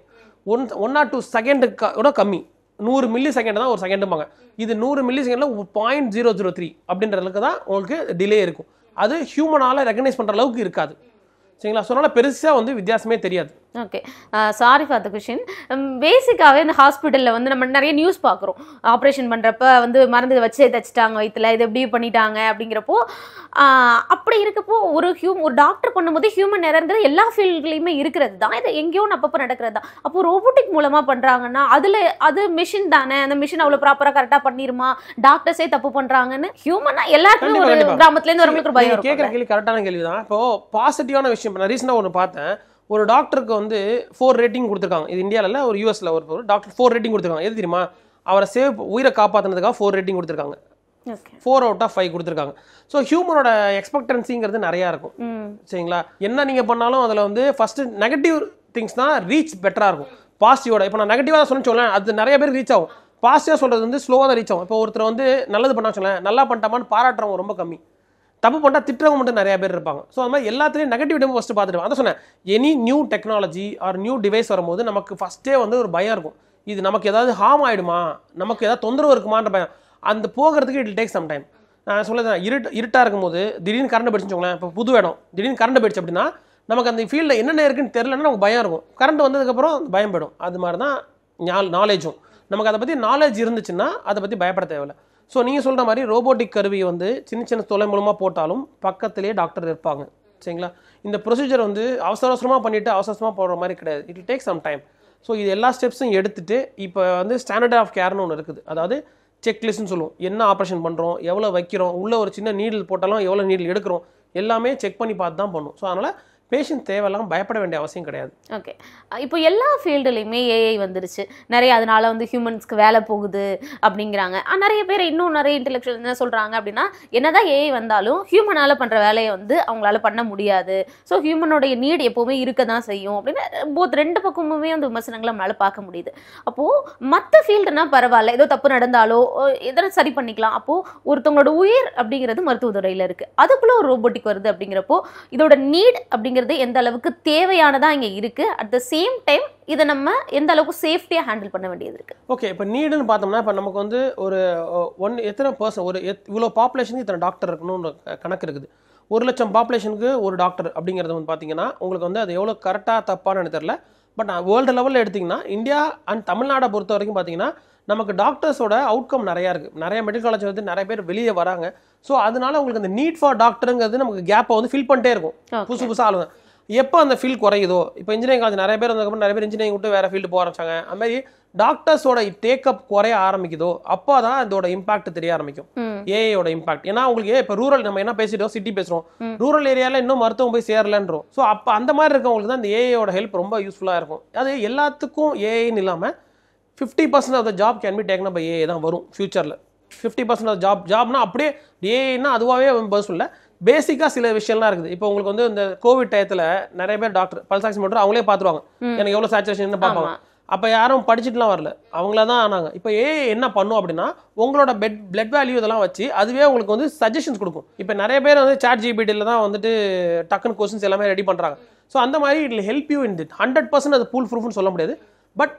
[SPEAKER 2] 1 or 2 செகண்டுக்கு கம்மி. 100 மில்லி செகண்ட் தான் ஒரு செகண்டும்பாங்க. இது 100 மில்லி செகண்ட்ல 0.003 அப்படின்றதுக்கு தான் உங்களுக்கு டிலே இருக்கும். அது ஹியூமனால ரெகனைஸ் பண்ற அளவுக்கு இருக்காது. சரிங்களா? ஸோ அதனால பெருசாக வந்து வித்தியாசமே தெரியாது.
[SPEAKER 1] Okay, sorry for the question. பேசிக்காகவே இந்த ஹாஸ்பிட்டலில் வந்து நம்ம நிறைய நியூஸ் பார்க்குறோம். ஆப்ரேஷன் பண்ணுறப்ப வந்து மருந்து வச்சு தைச்சிட்டாங்க வயிற்றுல, இது எப்படி பண்ணிட்டாங்க அப்படிங்கிறப்போ, அப்படி இருக்கப்போ ஒரு டாக்டர் பண்ணும்போது ஹியூமன் எரர்ங்கிறது எல்லா ஃபீல்ட்லேயுமே இருக்கிறது தான். இது எங்கேயோ அப்பப்போ நடக்கிறது தான். அப்போ ரோபோட்டிக் மூலமாக பண்ணுறாங்கன்னா அது மிஷின் தானே, அந்த மிஷின் அவ்வளோ ப்ராப்பராக கரெக்டாக பண்ணிருமா, டாக்டர்ஸே தப்பு பண்ணுறாங்கன்னு ஹியூமனாக எல்லாருக்குமே ஒரு கிராமத்துலேருந்து வரவங்களுக்கு ஒரு பயம்.
[SPEAKER 2] கேட்குற கேள்வி கரெக்டான கேள்வி தான். இப்போ பாசிட்டிவான விஷயம், நான் ரீசெண்டாக ஒன்று பார்த்தேன். ஒரு டாக்டருக்கு வந்து 4 ரேட்டிங் கொடுத்துருக்காங்க. இது இந்தியாவில் ஒரு யூஎஸ்ல ஒரு டாக்டர் 4 ரேட்டிங் கொடுத்துருக்காங்க. எது தெரியுமா? அவரை உயிரை காப்பாற்றினதுக்காக 4 ரேட்டிங் கொடுத்துருக்காங்க. 4 out of 5 கொடுத்துருக்காங்க. ஸோ ஹியூமனோட எக்ஸ்பெக்டன்சிங்கிறது நிறையா இருக்கும். சரிங்களா? என்ன நீங்கள் பண்ணாலும் அதில் வந்து ஃபஸ்ட்டு நெகட்டிவ் திங்ஸ் தான் ரீச் பெட்டராக இருக்கும். பாசிட்டிவோட இப்போ நான் நெகட்டிவாக தான் சொன்னேன், அது நிறைய பேர் ரீச் ஆகும். பாசிட்டிவாக சொல்கிறது வந்து ஸ்லோவாக தான் ரீச் ஆகும். இப்போ ஒருத்தர் வந்து நல்லது பண்ணா சொல்லேன், நல்லா பண்ணிட்டாமான்னு பாராட்டுறவங்க ரொம்ப கம்மி, தப்பு பண்ணா திட்டுறவங்க மட்டும் நிறைய பேர் இருப்பாங்க. ஸோ அது மாதிரி எல்லாத்துலேயும் நெகட்டிவிட்டி ஃபஸ்ட்டு பார்த்துட்டு அதை சொன்னேன். Any new technology R new device வரும்போது நமக்கு ஃபஸ்ட்டே வந்து ஒரு பயம் இருக்கும். இது நமக்கு ஏதாவது ஹார்ம் ஆகிடுமா, நமக்கு ஏதாவது தொந்தரவு இருக்குமான்ற பயம். அந்த போகிறதுக்கு இட் டேக் சம் டைம். நான் சொல்லுறேன், இருட்டாக இருக்கும்போது திடீர்னு கரண்ட் போயிடுச்சுங்களேன். இப்போ புது இடம் திடீர்னு கரண்ட் போயிடுச்சு அப்படின்னா நமக்கு அந்த ஃபீல்டில் என்னென்ன இருக்குன்னு தெரியலன்னா நமக்கு பயம் இருக்கும். கரண்ட் வந்ததுக்கப்புறம் பயம் போயிடும். அது மாதிரி தான் நாலேஜும். நமக்கு அதை பற்றி நாலேஜ் இருந்துச்சுன்னா அதை பற்றி பயப்பட தேவையில்லை. ஸோ நீங்கள் சொல்கிற மாதிரி ரோபோட்டிக் கருவி வந்து சின்ன தொலை மூலமாக போட்டாலும் பக்கத்திலே டாக்டர் இருப்பாங்க. சரிங்களா? இந்த ப்ரொசீஜர் வந்து அவசரமாக பண்ணிவிட்டு அவசரமாக போடுற மாதிரி கிடையாது. It will take some time. So இது எல்லா ஸ்டெப்ஸும் எடுத்துகிட்டு இப்போ வந்து ஸ்டாண்டர்ட் ஆஃப் கேர்னு ஒன்று இருக்குது. அதாவது செக்லிஸ்ட்னு சொல்லுவோம். என்ன ஆப்ரேஷன் பண்ணுறோம், எவ்வளோ வைக்கிறோம், உள்ள ஒரு சின்ன நீடில் போட்டாலும் எவ்வளோ நீடில் எடுக்கிறோம், எல்லாமே செக் பண்ணி பார்த்து தான் பண்ணும். ஸோ அதனால் பேஷண்ட் தேவையெல்லாம் பயப்பட வேண்டிய அவசியம் கிடையாது.
[SPEAKER 1] ஓகே, இப்போ எல்லா ஃபீல்டுலையுமே ஏஐ வந்துருச்சு நிறைய, அதனால வந்து ஹியூமன்ஸ்க்கு வேலை போகுது அப்படிங்கிறாங்க. நிறைய பேர் இன்னும் நிறைய இன்டெலெக்சுவல் என்ன சொல்கிறாங்க அப்படின்னா, என்னதான் ஏஐ வந்தாலும் ஹியூமனால் பண்ணுற வேலையை வந்து அவங்களால பண்ண முடியாது, ஸோ ஹியூமனோடைய நீட் எப்போவுமே இருக்க தான் செய்யும் அப்படின்னு ரெண்டு பக்கமுமே அந்த விமர்சனங்களை நம்மளால பார்க்க முடியுது. அப்போது மற்ற ஃபீல்டுனா பரவாயில்ல, ஏதோ தப்பு நடந்தாலோ எதனா சரி பண்ணிக்கலாம். அப்போது ஒருத்தவங்களோட உயிர் அப்படிங்கிறது மருத்துவத்துறையில் இருக்குது, அதுக்குள்ளே ஒரு ரோபோட்டிக் வருது அப்படிங்கிறப்போ இதோட நீட் அப்படிங்கிறது எந்த அளவுக்கு தேவையானதா இங்க இருக்கு, அட் த சேம் டைம் இதை நம்ம எந்த அளவுக்கு சேஃப்டியா ஹேண்டில் பண்ண வேண்டியது இருக்கு.
[SPEAKER 2] ஓகே, இப்போ நீடுன்னு பார்த்தோம்னா இப்போ நமக்கு வந்து ஒரு எத்தனை பர்சன், ஒரு இவ்வளோ பாப்புலேஷனுக்கு இத்தனை டாக்டர் இருக்கணும்னு கணக்கு இருக்குது. 1,00,000 பாப்புலேஷனுக்கு ஒரு டாக்டர் அப்படிங்கிறது வந்து பார்த்தீங்கன்னா உங்களுக்கு வந்து அது எவ்வளோ கரெக்டாக தப்பானு தெரியல. பட் வேர்ல்டு லெவலில் எடுத்திங்கன்னா இந்தியா அண்ட் தமிழ்நாடை பொறுத்த வரைக்கும் பார்த்தீங்கன்னா நமக்கு டாக்டர்ஸோட அவுட்கம் நிறையா இருக்குது. நிறைய மெடிக்கல் காலேஜ் வந்து நிறைய பேர் வெளியே வராங்க. ஸோ அதனால உங்களுக்கு அந்த நீட் ஃபார் டாக்டருங்கிறது நமக்கு கேப்பை வந்து ஃபில் பண்ணிட்டே இருக்கும். புதுசாக ஆளுங்க எப்போ அந்த ஃபீல்ட் குறையுதோ, இப்போ இன்ஜினியரிங் காலேஜ் நிறைய பேர் வந்ததுக்கப்புறம் நிறைய பேர் இன்ஜினியரிங் விட்டு வேறு ஃபீல்டு போக ஆரம்பிச்சாங்க. அது மாதிரி டாக்டர்ஸோட டேக்கப் குறைய ஆரம்பிக்குதோ அப்போ தான் அதோட இம்பாக்ட் தெரிய ஆரம்பிக்கும், ஏஐயோட இம்பாக்ட். ஏன்னா உங்களுக்கு இப்போ ரூரல் நம்ம என்ன பேசிட்டோம், சிட்டி பேசுகிறோம், ரூரல் ஏரியாவில் இன்னும் மருத்துவம் போய் சேரலன்றோம். ஸோ அப்போ அந்த மாதிரி இருக்கவங்களுக்கு தான் இந்த ஏஐயோட ஹெல்ப் ரொம்ப யூஸ்ஃபுல்லாக இருக்கும். அது எல்லாத்துக்கும் ஏஐன்னு இல்லாமல் 50% of the job can be taken by AI தான் வரும் ஃபியூச்சரில். 50% ஆஃப் ஜாப்னா அப்படியே ஏஐன்னா அதுவாகவே பதில் சொல்ல, பேசிக்காக சில விஷயம்லாம் இருக்குது. இப்போ உங்களுக்கு வந்து இந்த கோவிட் டயத்தில் நிறைய பேர் டாக்டர் பல்ஸ் ஆக்சிமீட்டர் அவங்களே பார்த்துருவாங்க, எனக்கு எவ்வளோ சேச்சுரேஷன் பார்ப்பாங்க. அப்போ யாரும் படிச்சுட்டுலாம் வரல, அவங்கள தான் ஆனாங்க. இப்போ ஏஐ என்ன பண்ணும் அப்படின்னா உங்களோட பிளட் வேல்யூ இதெல்லாம் வச்சு அதுவே உங்களுக்கு வந்து சஜஷன்ஸ் கொடுக்கும். இப்போ நிறைய பேர் வந்து சாட் ஜிபிடியில் தான் வந்துட்டு டக்குன்னு கொஸ்டின்ஸ் எல்லாமே ரெடி பண்ணுறாங்க. ஸோ அந்த மாதிரி it help you in it. 100% அது ஃபுல் ப்ரூஃப்னு சொல்ல முடியாது, பட்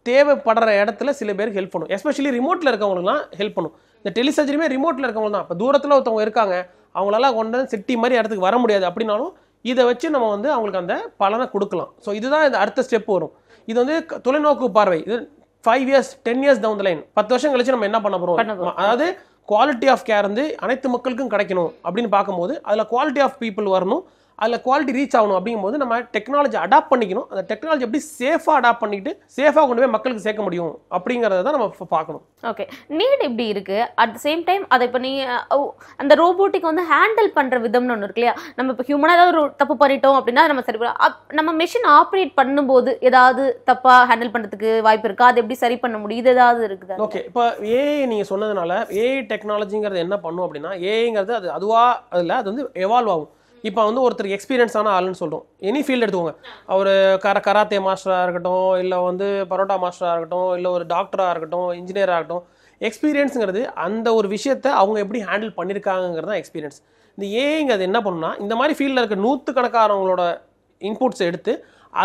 [SPEAKER 2] தேவைப்படுற இடத்துல சில பேருக்கு ஹெல்ப் பண்ணும். எஸ்பெஷலி ரிமோட்டில் இருக்கவங்களுக்குலாம் ஹெல்ப் பண்ணும். இந்த டெலிசர்ஜரியுமே ரிமோட்டில் இருக்கவங்க தான். இப்போ தூரத்தில் ஒருத்தவங்க இருக்காங்க, அவங்களால கொண்டு சிட்டி மாதிரி இடத்துக்கு வர முடியாது அப்படின்னாலும் இதை வச்சு நம்ம வந்து அவங்களுக்கு அந்த பலனை கொடுக்கலாம். ஸோ இதுதான் இந்த அடுத்த ஸ்டெப் வரும். இது வந்து தொலைநோக்கு பார்வை. இது 5 years 10 years down the line, 10 வருஷம் கழிச்சு நம்ம என்ன பண்ண போகிறோம், அதாவது குவாலிட்டி ஆஃப் கேர் வந்து அனைத்து மக்களுக்கும் கிடைக்கணும் அப்படின்னு பார்க்கும்போது அதில் குவாலிட்டி ஆஃப் பீப்புள் வரணும், அதில் குவாலிட்டி ரீச் ஆகணும். அப்படிங்கும்போது நம்ம டெக்னாலஜி அடாப்ட் பண்ணிக்கணும். அந்த டெக்னாலஜி எப்படி சேஃபாக அடாப்ட் பண்ணிக்கிட்டு சேஃபாக கொண்டு போய் மக்களுக்கு சேர்க்க முடியும் அப்படிங்கிறத தான் நம்ம பார்க்கணும்.
[SPEAKER 1] ஓகே, நீட் இப்படி இருக்கு. அட் த சேம் டைம் அதை இப்போ நீங்கள் அந்த ரோபோட்டிக் வந்து ஹேண்டில் பண்ணுற விதம்னு ஒன்று இருக்கு இல்லையா? நம்ம இப்போ ஹியூமனாக ஏதாவது ஒரு தப்பு பண்ணிட்டோம் அப்படின்னா நம்ம சரி நம்ம மிஷின் ஆப்ரேட் பண்ணும்போது ஏதாவது தப்பாக ஹேண்டில் பண்ணுறதுக்கு வாய்ப்பு இருக்கா? அது எப்படி சரி பண்ண முடியும்? இது ஏதாவது இருக்குது?
[SPEAKER 2] ஓகே, இப்போ ஏஐ நீங்கள் சொன்னதுனால ஏஐ டெக்னாலஜிங்கிறது என்ன பண்ணும் அப்படின்னா, ஏஐங்கிறது அது அதுவாக அதில் அது வந்து எவால்வ் ஆகும். இப்போ வந்து ஒருத்தருக்கு எக்ஸ்பீரியன்ஸான ஆளுன்னு சொல்கிறோம், எனி ஃபீல்டு எடுத்துக்கோங்க. அவர் கராத்தே மாஸ்டராக இருக்கட்டும், இல்லை வந்து பரோட்டா மாஸ்டராக இருக்கட்டும், இல்லை ஒரு டாக்டராக இருக்கட்டும், இன்ஜினியராக இருக்கட்டும், எக்ஸ்பீரியன்ஸுங்கிறது அந்த ஒரு விஷயத்தை அவங்க எப்படி ஹேண்டில் பண்ணியிருக்காங்கிறது தான் எக்ஸ்பீரியன்ஸ். இந்த ஏஐங்கிறது என்ன பண்ணுன்னா இந்த மாதிரி ஃபீல்டில் இருக்க 100 கணக்கானவங்களோட இன்புட்ஸை எடுத்து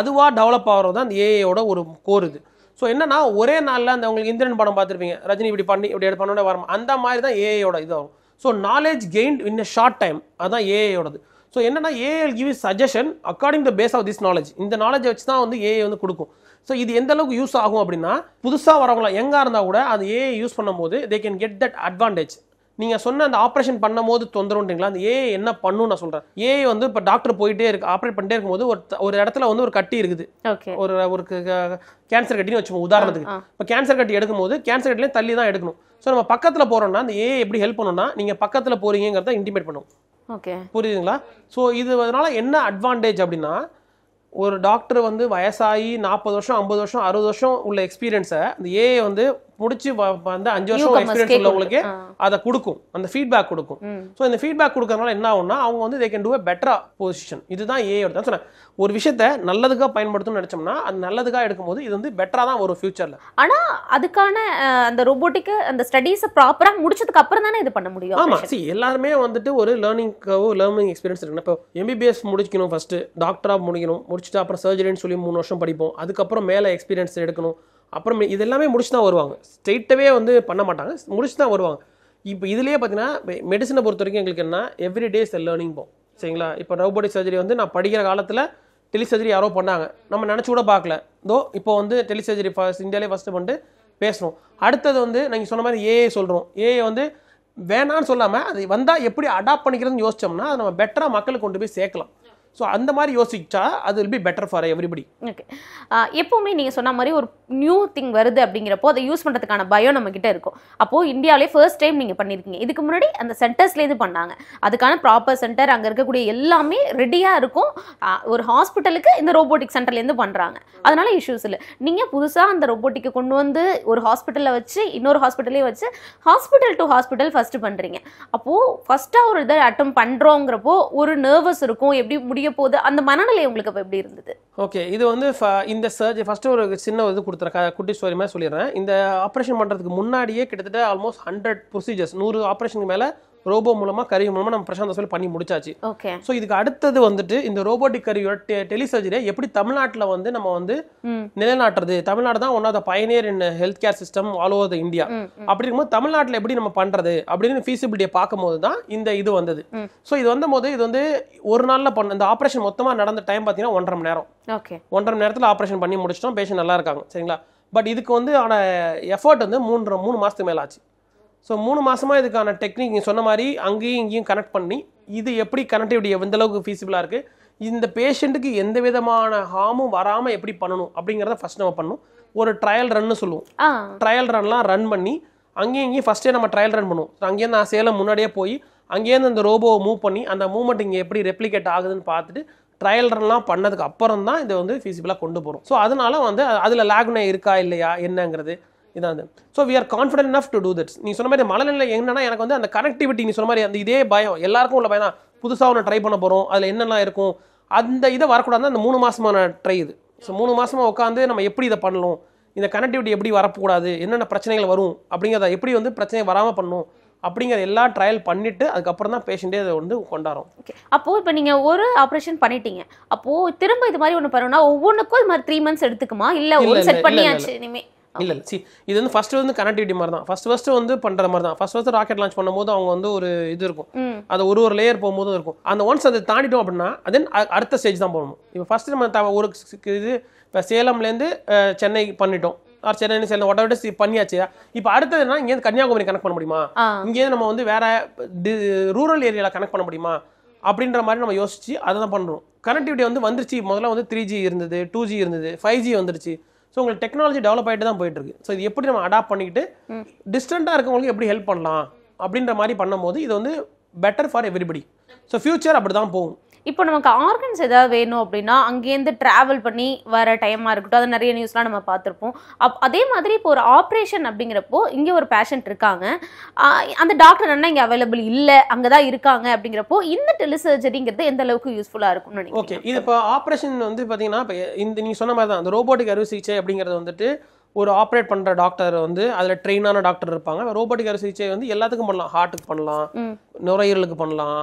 [SPEAKER 2] அதுவாக டெவலப் ஆகிறது தான் அந்த ஏஐயோட ஒரு கோர் இது. ஸோ என்னன்னா ஒரே நாளில் அந்த உங்களுக்கு இந்திரன் படம் பார்த்துருப்பீங்க, ரஜினி இப்படி பண்ணி இப்படி பண்ணோட வரும், அந்த மாதிரி தான் ஏஐயோட இதாகும். So knowledge gained in a short time, அதுதான் ஏஐயோடது. ஸோ என்னன்னா AI give suggestion according to base of this knowledge. இந்த நாலேஜை வச்சு தான் வந்து ஏஐ வந்து கொடுக்கும். ஸோ இது எந்த அளவுக்கு யூஸ் ஆகும் அப்படின்னா, புதுசாக வரவங்களா எங்கே இருந்தால் கூட அது ஏஐ யூஸ் பண்ணும்போது they can get that advantage. நீங்கள் சொன்ன அந்த ஆப்ரேஷன் பண்ணும்போது தொந்தரவுன்றீங்களா, அந்த ஏஐ என்ன பண்ணும் நான் சொல்கிறேன். ஏஐ வந்து இப்போ டாக்டர் போயிட்டே இருக்கு, ஆப்ரேட் பண்ணிட்டே இருக்கும்போது ஒரு இடத்துல வந்து ஒரு கட்டி இருக்குது, ஒரு கேன்சர் கட்டின்னு வச்சுக்கோங்க உதாரணத்துக்கு. இப்போ கேன்சர் கட்டி எடுக்கும்போது கேன்சர் கட்டிலே தள்ளி தான் எடுக்கணும். ஸோ நம்ம பக்கத்தில் போகிறோம்னா அந்த ஏஐ எப்படி ஹெல்ப் பண்ணணும்னா நீங்கள் பக்கத்தில் போகிறீங்கிறத இன்டிமேட் பண்ணும்.
[SPEAKER 1] ஓகே,
[SPEAKER 2] புரியுதுங்களா? ஸோ இது அதனால என்ன அட்வான்டேஜ் அப்படின்னா, ஒரு டாக்டர் வந்து வயசாகி 40 வருஷம் 50 வருஷம் 60 வருஷம் உள்ள எக்ஸ்பீரியன்ஸை அந்த ஏஐ வந்து முடிச்சு வந்து 5 வருஷம் எக்ஸ்பீரியன்ஸ் உள்ளவங்களுக்கு அதை கொடுக்கும், அந்த ஃபீட்பேக் கொடுக்கும். ஸோ இந்த ஃபீட்பேக் கொடுக்கறதுனால என்ன ஆகும்னா அவங்க வந்து தே கேன் டூ அ பெட்டரா பொசிஷன். இதுதான் ஏஐயோட தான் சொன்னேன். ஒரு விஷயத்த நல்லதுக்காக பயன்படுத்தணும்னு நினைச்சோம்னா அது நல்லதுக்காக எடுக்கும்போது இது வந்து பெட்டரா தான் வரும் ஃபியூச்சர்ல.
[SPEAKER 1] ஆனா அதுக்கான அந்த ரோபோட்டிக் அந்த ஸ்டடீஸை ப்ராப்பரா முடிச்சதுக்கு அப்புறம் தானே இது பண்ண முடியும்.
[SPEAKER 2] ஆமா, சி எல்லாருமே வந்துட்டு ஒரு லேர்னிங் எக்ஸ்பீரியன்ஸ் இருக்கு. இப்போ எம்பிபிஎஸ் முடிக்கணும், ஃபர்ஸ்ட் டாக்டரா முடிக்கணும், முடிச்சுட்டு அப்புறம் சர்ஜரின்னு சொல்லி 3 வருஷம் படிப்போம், அதுக்கப்புறம் மேலே எக்ஸ்பீரியன்ஸ் எடுக்கணும், அப்புறம் இது எல்லாமே முடிச்சு தான் வருவாங்க. ஸ்ட்ரெயிட்டவே வந்து பண்ண மாட்டாங்க, முடிச்சு தான் வருவாங்க. இப்போ இதுலேயே பார்த்தீங்கன்னா மெடிசனை பொறுத்த வரைக்கும் எங்களுக்கு என்ன எவ்ரி டே இஸ் லேர்னிங் போகும், சரிங்களா? இப்போ ரோபோட்டிக் சர்ஜரி வந்து நான் படிக்கிற காலத்தில் டெலிசர்ஜரி யாரோ பண்ணாங்க, நம்ம நினச்சி கூட பார்க்கல. இப்போ வந்து டெலிசர்ஜரி இந்தியாவிலே ஃபஸ்ட்டு பண்ணிட்டு பேசணும். அடுத்தது வந்து நீங்கள் சொன்ன மாதிரி ஏஐ சொல்கிறோம். ஏஐ வந்து வேணான்னு சொல்லாமல் அது வந்தால் எப்படி அடாப்ட் பண்ணிக்கிறதுன்னு யோசிச்சோம்னா அதை நம்ம பெட்டராக மக்களுக்கு கொண்டு போய் சேர்க்கலாம். ஸோ அந்த மாதிரி யோசிச்சா அது will be better for everybody.
[SPEAKER 1] Okay, எப்போவுமே நீங்கள் சொன்ன மாதிரி ஒரு நியூ திங் வருது அப்படிங்கிறப்போ அதை யூஸ் பண்ணுறதுக்கான பயம் நம்ம கிட்ட இருக்கும். அப்போது இந்தியாவிலே ஃபர்ஸ்ட் டைம் நீங்கள் பண்ணியிருக்கீங்க. இதுக்கு முன்னாடி அந்த சென்டர்ஸ்லேருந்து பண்ணாங்க, அதுக்கான ப்ராப்பர் சென்டர் அங்கே இருக்கக்கூடிய எல்லாமே ரெடியாக இருக்கும். ஒரு ஹாஸ்பிட்டலுக்கு இந்த ரோபோட்டிக் சென்டர்லேருந்து பண்ணுறாங்க, அதனால இஷ்யூஸ் இல்லை. நீங்கள் புதுசாக அந்த ரோபோட்டிக்கை கொண்டு வந்து ஒரு ஹாஸ்பிட்டலில் வச்சு இன்னொரு ஹாஸ்பிட்டலே வச்சு ஹாஸ்பிட்டல் டு ஹாஸ்பிட்டல் ஃபஸ்ட்டு பண்ணுறீங்க. அப்போது ஃபஸ்ட்டாக ஒரு இதை அட்டம் பண்ணுறோங்கிறப்போ ஒரு நர்வஸ் இருக்கும், எப்படி முடிய போகுது, அந்த மனநிலை உங்களுக்கு அப்போ எப்படி இருந்தது?
[SPEAKER 2] ஓகே, இது வந்து இந்த சர்ஜரி ஃபஸ்ட்டு ஒரு சின்ன இது கொடுத்துறேன், குட்டி ஸ்டோரி மாதிரி சொல்லிடுறேன். இந்த ஆப்ரேஷன் பண்ணுறதுக்கு முன்னாடியே கிட்டத்தட்ட ஆல்மோஸ்ட் 100 ப்ரொசீஜர்ஸ் 100 ஆப்ரேஷனுக்கு மேலே ரோபோ மூலமா கருவி மூலமா நம்ம பிரசாந்த் சொல்லி பண்ணி முடிச்சாச்சு.
[SPEAKER 1] ஓகே,
[SPEAKER 2] சோ இதுக்கு அடுத்தது வந்துட்டு இந்த ரோபோட்டிக் கருவியோட டெலிசர்ஜரியை எப்படி தமிழ்நாட்டுல வந்து நம்ம வந்து நிலைநாட்டுறது. தமிழ்நாடு தான் one of the pioneer in health care system all over the India. அப்படி இருக்கும்போது தமிழ்நாட்டுல எப்படி நம்ம பண்றது அப்படின்னு ஃபீசிபிலிட்டியை பார்க்கும் போது தான் இந்த இது வந்தது. சோ இது வந்த போது இது வந்து ஒரு நாள்ல பண்ண இந்த ஆப்ரேஷன் மொத்தமா நடந்த டைம் பாத்தீங்கன்னா 1.5 மணி நேரம். 1.5 மணி நேரத்துல ஆப்ரேஷன் பண்ணி முடிச்சிட்டோம், பேஷண்ட் நல்லா இருக்காங்க, சரிங்களா? பட் இதுக்கு வந்து ஆன எஃபர்ட் வந்து 3 மாசத்துக்கு மேல ஆச்சு. ஸோ 3 மாசமா இதுக்கான டெக்னிக் நீங்க சொன்ன மாதிரி அங்கேயும் இங்கேயும் கனெக்ட் பண்ணி இது எப்படி கனெக்டிவிட்டி எந்த அளவுக்கு ஃபீஸிபிளாக இருக்குது, இந்த பேஷண்ட்டுக்கு எந்த விதமான ஹார்மும் வராமல் எப்படி பண்ணணும் அப்படிங்கிறத ஃபர்ஸ்ட் நம்ம பண்ணணும். ஒரு ட்ரையல் ரன்னு சொல்லுவோம். ட்ரையல் ரன்லாம் ரன் பண்ணி அங்கேயும் இங்கேயும் ஃபஸ்ட்டே நம்ம ட்ரையல் ரன் பண்ணுவோம். அங்கேருந்து நான் சேலம் முன்னாடியே போய் அங்கேருந்து அந்த ரோபோவை மூவ் பண்ணி அந்த மூவ்மெண்ட் இங்கே எப்படி ரெப்ளிகேட் ஆகுதுன்னு பார்த்துட்டு ட்ரையல் ரன்லாம் பண்ணதுக்கு அப்புறம் தான் இதை வந்து ஃபீஸிபிளாக கொண்டு போகிறோம். ஸோ அதனால வந்து அதில் லேக்னே இருக்கா இல்லையா என்னங்கிறது இதான் அது. So we are confident enough to do this. நீ சொன்ன மாதிரி மலைநிலை என்னன்னா எனக்கு வந்து அந்த கனெக்டிவிட்டி நீ சொன்ன மாதிரி அந்த இதே பயம் எல்லாருக்கும் உள்ள பயம் தான். புதுசாக ஒன்று ட்ரை பண்ண போகிறோம், அதில் என்னெல்லாம் இருக்கும் அந்த இதை வரக்கூடாது. அந்த 3 மாசமான ட்ரை இது. ஸோ 3 மாசமா உட்காந்து நம்ம எப்படி இதை பண்ணணும், இந்த கனெக்டிவிட்டி எப்படி வரக்கூடாது, என்னென்ன பிரச்சனைகள் வரும் அப்படிங்கிறத எப்படி வந்து பிரச்சனை வராமல் பண்ணணும் அப்படிங்கிற எல்லா ட்ரையல் பண்ணிட்டு அதுக்கப்புறம் தான் பேஷண்ட்டே அதை வந்து கொண்டாடும்.
[SPEAKER 1] அப்போ இப்போ நீங்க ஒரு ஆப்ரேஷன் பண்ணிட்டீங்க, அப்போ திரும்ப இது மாதிரி ஒன்று பண்ணணும்னா ஒவ்வொன்றுக்கும் இது மாதிரி 3 months எடுத்துக்குமா இல்லை ஒரு செட் பண்ணியாச்சு இனிமே?
[SPEAKER 2] இல்லை இது வந்து ஃபர்ஸ்ட் வந்து கனெக்டிவிட்டி மாதிரி தான். ஃபர்ஸ்ட் வந்து பண்ற மாதிரி தான். ஃபர்ஸ்ட் ராக்கெட் லான்ச் பண்ணும்போது அவங்க வந்து ஒரு இது இருக்கும், அது ஒரு லேயர் போகும்போது இருக்கும். அந்த ஒன்ஸ் அதை தாண்டிட்டோம் அப்படின்னா தென் அடுத்த ஸ்டேஜ் தான் போகணும். இப்போ ஃபர்ஸ்ட் நம்ம ஒரு இது இப்போ சேலம்லேருந்து சென்னை பண்ணிட்டோம், சென்னை சேலம் ஒட்டவிட்டு பண்ணியாச்சு. இப்போ அடுத்ததுனா இங்கேருந்து கன்னியாகுமரி கனெக்ட் பண்ண முடியுமா, இங்கேருந்து நம்ம வந்து வேற ரூரல் ஏரியாவில் கனெக்ட் பண்ண முடியுமா அப்படின்ற மாதிரி நம்ம யோசிச்சு அதை தான் பண்ணுறோம். கனெக்டிவிட்டி வந்து வந்துருச்சு. முதல்ல வந்து 3G இருந்தது, 2G இருந்தது, 5G வந்துருச்சு. ஸோ உங்களுக்கு டெக்னாலஜி டெவலப் ஆகிட்டு தான் போயிட்டு இருக்கு. ஸோ இது எப்படி நம்ம அடாப்ட் பண்ணிக்கிட்டு டிஸ்டன்ட்டாக இருக்கவங்களுக்கு எப்படி ஹெல்ப் பண்ணலாம் அப்படின்ற மாதிரி பண்ணும்போது இது வந்து better for everybody. So future அப்படி தான் போகும்.
[SPEAKER 1] இப்போ நமக்கு ஆர்கன்ஸ் ஏதாவது வேணும் அப்படின்னா அங்கேருந்து ட்ராவல் பண்ணி வர டைமாக இருக்கட்டும், அது நிறைய நியூஸ்லாம் நம்ம பார்த்துருப்போம். அதே மாதிரி இப்போ ஒரு ஆப்ரேஷன் அப்படிங்கிறப்போ இங்கே ஒரு பேஷண்ட் இருக்காங்க, அந்த டாக்டர் என்ன இங்கே அவைலபிள் இல்லை, அங்கே தான் இருக்காங்க அப்படிங்கிறப்போ இந்த டெலிசர்ஜரிங்கிறது எந்த அளவுக்கு யூஸ்ஃபுல்லாக இருக்கும்னு நினைக்கிறேன்.
[SPEAKER 2] ஓகே, இது இப்போ ஆப்ரேஷன் வந்து பார்த்தீங்கன்னா இப்போ இந்த நீங்கள் சொன்ன மாதிரி தான் அந்த ரோபோட்டிக் அறுவை சிகிச்சை அப்படிங்கிறது வந்துட்டு ஒரு ஆப்ரேட் பண்ணுற டாக்டர் வந்து அதில் ட்ரெயினான டாக்டர் இருப்பாங்க. ரோபோட்டிக் அறுவை சிகிச்சை வந்து எல்லாத்துக்கும் பண்ணலாம். ஹார்ட்டுக்கு பண்ணலாம், நுரையீரலுக்கு பண்ணலாம்,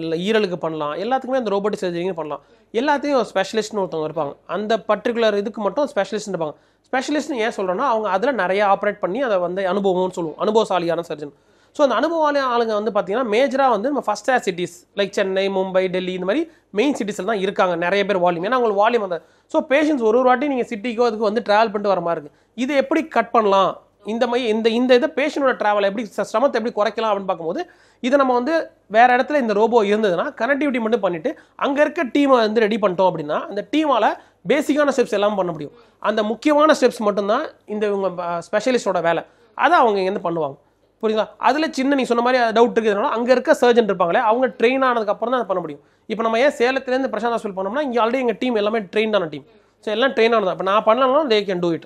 [SPEAKER 2] இல்லை ஈரலுக்கு பண்ணலாம், எல்லாத்துக்குமே அந்த ரோபோட்டிக் சர்ஜரிங்க பண்ணலாம். எல்லாத்தையும் ஒரு ஸ்பெஷலிஸ்ட்னு ஒருத்தவங்க இருப்பாங்க. அந்த பர்டிகுலர் இதுக்கு மட்டும் ஸ்பெஷலிஸ்ட் இருப்பாங்க. ஸ்பெஷலிஸ்ட்னு ஏன் சொல்கிறேன்னா அவங்க அதில் நிறைய ஆப்ரேட் பண்ணி அதை வந்து அனுபவம்னு சொல்லுவோம், அனுபவசாலியான சர்ஜன். ஸோ அந்த அனுபவான ஆளுங்க வந்து பார்த்தீங்கன்னா மேஜராக வந்து நம்ம first class cities like Chennai, Mumbai, Delhi இந்த மாதிரி மெயின் சிட்டிஸில் தான் இருக்காங்க நிறைய பேர் வால்யூம். ஏன்னா அவங்களுக்கு வால்யூம் அந்த ஸோ பேஷண்ட்ஸ் ஒரு வாட்டி நீங்கள் சிட்டிக்கோ அதுக்கு வந்து ட்ராவல் பண்ணிட்டு வர மாதிரி இருக்குது. இது எப்படி கட் பண்ணலாம், இந்த மாதிரி இந்த இதை பேஷண்டோட ட்ராவல் எப்படி சிரமத்தை எப்படி குறைக்கலாம் அப்படின்னு பார்க்கும்போது இதை நம்ம வந்து வேற இடத்துல இந்த ரோபோ இருந்ததுன்னா கனெக்டிவிட்டி மட்டும் பண்ணிட்டு அங்கே இருக்க டீமை வந்து ரெடி பண்ணிட்டோம் அப்படின்னா அந்த டீமால் பேசிக்கான ஸ்டெப்ஸ் எல்லாம் பண்ண முடியும். அந்த முக்கியமான ஸ்டெப்ஸ் மட்டும்தான் இந்த இவங்க ஸ்பெஷலிஸ்டோட வேலை. அதை அவங்க இங்கேருந்து பண்ணுவாங்க. புரியுதா? அதில் சின்ன நீ சொன்ன மாதிரி டவுட் இருக்குதுனால அங்கே இருக்க சர்ஜன் இருப்பாங்களே அவங்க ட்ரெயின் ஆனதுக்கு அப்புறம் தான் அதை பண்ண முடியும். இப்போ நம்ம ஏன் சேலத்துலேருந்து பிரசாந்த் ஹாஸ்பிட்டல் பண்ணோம்னா இங்கே ஆல்ரெடி எங்கள் டீம் எல்லாமே ட்ரெயின்டான டீம். ஸோ எல்லாம் ட்ரெயின் ஆனது. இப்போ நான் பண்ணலாம் தே கேன் டூ இட்.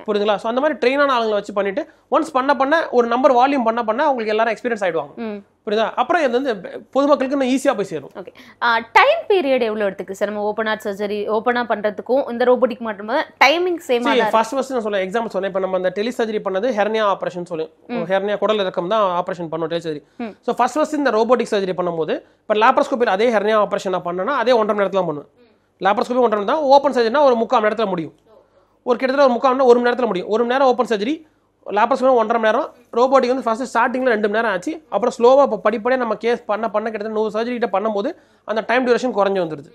[SPEAKER 2] புரியுதுங்களா? ஸோ அந்த மாதிரி ட்ரெயினான ஆளுங்களை வச்சு பண்ணிட்டு ஒன்ஸ் பண்ண ஒரு நம்பர் வால்யூம் பண்ண அவங்களுக்கு எல்லாரும் எக்ஸ்பீரியன்ஸ் ஆயிடுவாங்க. புரியுதா? அப்புறம் இது வந்து பொதுமக்களுக்கு இன்னும் ஈஸியாக போய் சேரும்.
[SPEAKER 1] ஓகே, டைம் பீரியட் எவ்வளோ எடுத்துக்கு சார் நம்ம ஓப்பன் ஹார்ட் சர்ஜரி ஓப்பனாக பண்ணுறதுக்கும் இந்த ரோபோட்டிக் மட்டும் டைமிங் சேம்?
[SPEAKER 2] ஃபர்ஸ்ட் நான் சொல்ல எக்ஸாம்பிள் சொன்னேன். இப்போ நம்ம அந்த டெலி சர்ஜரி பண்ணது ஹெர்னியா ஆப்ரேஷன் சொல்லி ஹெர்னியா குடல் இறக்கம் தான் ஆப்ரேஷன் பண்ணோம் டெலி சர்ஜரி. ஸோ ஃபர்ஸ்ட் இந்த ரோபோட்டிக் சர்ஜரி பண்ணும்போது இப்போ லேப்ரோஸ்கோபியில் அதே ஹெர்னியா ஆப்ரேஷன் நான் பண்ணேன்னா அதே 1.5 மணி நேரத்தில் பண்ணுவேன். லேப்ரோஸ்கோபி 1.5 மணி தான், ஓப்பன் சர்ஜரினா ஒரு 3/4 மணி நேரத்தில் முடியும். ஒரு கிட்டத்தட்ட ஒரு 3/4 1 மணி நேரத்தில் முடியும். 1 மணி நேரம் ஓப்பன் சர்ஜரி, லேப்ரோஸ்கோபி 1.5 மணி நேரம், ரோபோட்டிக் வந்து ஃபர்ஸ்ட் ஸ்டார்டிங்கில் 2 மணி நேரம் ஆச்சு. அப்புறம் ஸ்லோவாக இப்போ படிப்படியாக நம்ம கேஸ் பண்ண கிட்டத்தட்ட 100 சர்ஜரி கிட்ட பண்ணும்போது அந்த டைம் டியூரேஷன் குறைஞ்சி வந்துருது.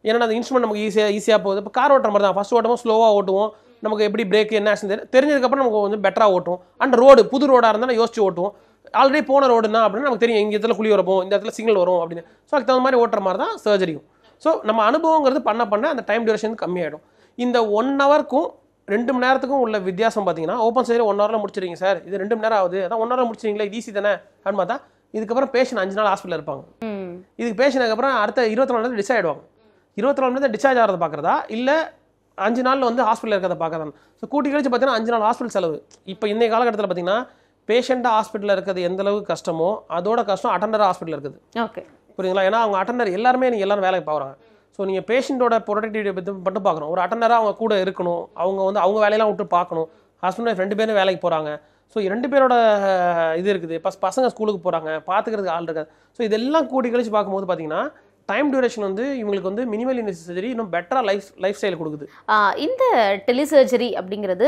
[SPEAKER 2] ஏன்னா அந்த இன்ஸ்ட்ருமெண்ட் நமக்கு ஈஸியாக போகுது. இப்போ கார் ஓட்டுற மாதிரி தான், ஃபர்ஸ்ட் ஓட்டுவோம் ஸ்லோவாக ஓட்டுவோம், நமக்கு எப்படி பிரேக் என்ன ஆச்சு தெரிஞ்சதுக்கப்புறம் நமக்கு கொஞ்சம் பெட்டராக ஓட்டுவோம். அண்ட் ரோடு புது ரோடாக இருந்தால் யோசிச்சு ஓட்டுவோம். ஆல்ரெடி போன ரோடுனா அப்படின்னு நமக்கு தெரியும், இந்த இடத்துல குழி வரப்போம், இந்த இடத்துல சிக்னல் வரும் அப்படின்னு. ஸோ அதுக்கு தகுந்த மாதிரி ஓட்டுற மாதிரி தான் சர்ஜரியும். ஸோ நம்ம அனுபவங்கிறது பண்ண அந்த டைம் டியூரேஷன் கம்மியாயிடும். இந்த 1 ஹவருக்கும் 2 மணி நேரத்துக்கும் உள்ள வித்தியாசம் பார்த்தீங்கன்னா ஓப்பன் சர்ஜரி 1 ஹவரில் முடிச்சிருங்க சார், இது 2 மணி நேரம் ஆகுது, அதான் 1 ஹவரில் முடிச்சிருங்களா, இது ஈஸி தானே அப்படின்னு பார்த்தா இதுக்கப்புறம் பேஷண்ட் 5 நாள் ஹாஸ்பிட்டல் இருப்பாங்க. இதுக்கு பேஷண்ட் அதுக்கப்புறம் அடுத்த 24 மணி நேரத்தில் டிஸ்சார்ஜ் ஆயிடுவாங்க. 24 மணி நேரத்தில் டிஸ்சார்ஜ் ஆகிறத பார்க்குறதா இல்லை 5 நாளில் வந்து ஹாஸ்பிட்டல் இருக்கிறத பார்க்கறதா. ஸோ கூட்டி கழிச்சு பார்த்தீங்கன்னா 5 நாள் ஹாஸ்பிட்டல் செலவு. இப்போ இந்த காலகட்டத்தில் பார்த்தீங்கன்னா பேஷண்ட்டாக ஹாஸ்பிட்டலில் இருக்கிறது எந்த அளவுக்கு கஷ்டமோ அதோட கஷ்டம் அட்டண்டராக ஹாஸ்பிட்டல் இருக்குது.
[SPEAKER 1] ஓகே,
[SPEAKER 2] புரியுங்களா? ஏன்னா அவங்க அட்டண்டர் எல்லாருமே நீங்கள் எல்லாரும் வேலைக்கு போகிறாங்க. ஸோ நீங்கள் பேஷண்ட்டோட ப்ரொடக்டிவிட்டி பற்றி மட்டும் பார்க்கணும். ஒரு அட்டண்டராக அவங்க கூட இருக்கணும், அவங்க வந்து அவங்க வேலையெல்லாம் விட்டு பார்க்கணும். ஹஸ்பண்ட் ஒய்ஃப் 2 பேரும் வேலைக்கு போகிறாங்க. ஸோ 2 பேரோட இது இருக்குது. பசங்க ஸ்கூலுக்கு போகிறாங்க, பார்த்துக்கிறதுக்கு ஆள் இருக்காது. ஸோ இதெல்லாம் கூட்டி கழிச்சு பார்க்கும்போது பார்த்தீங்கன்னா டைம் டியூரேஷன் வந்து இவங்களுக்கு வந்து மினிமல் இன்வெசிவ் சர்ஜரி இன்னும் பெட்டராக லைஃப் ஸ்டைல் கொடுக்குது.
[SPEAKER 1] இந்த டெலிசர்ஜரி அப்படிங்கிறது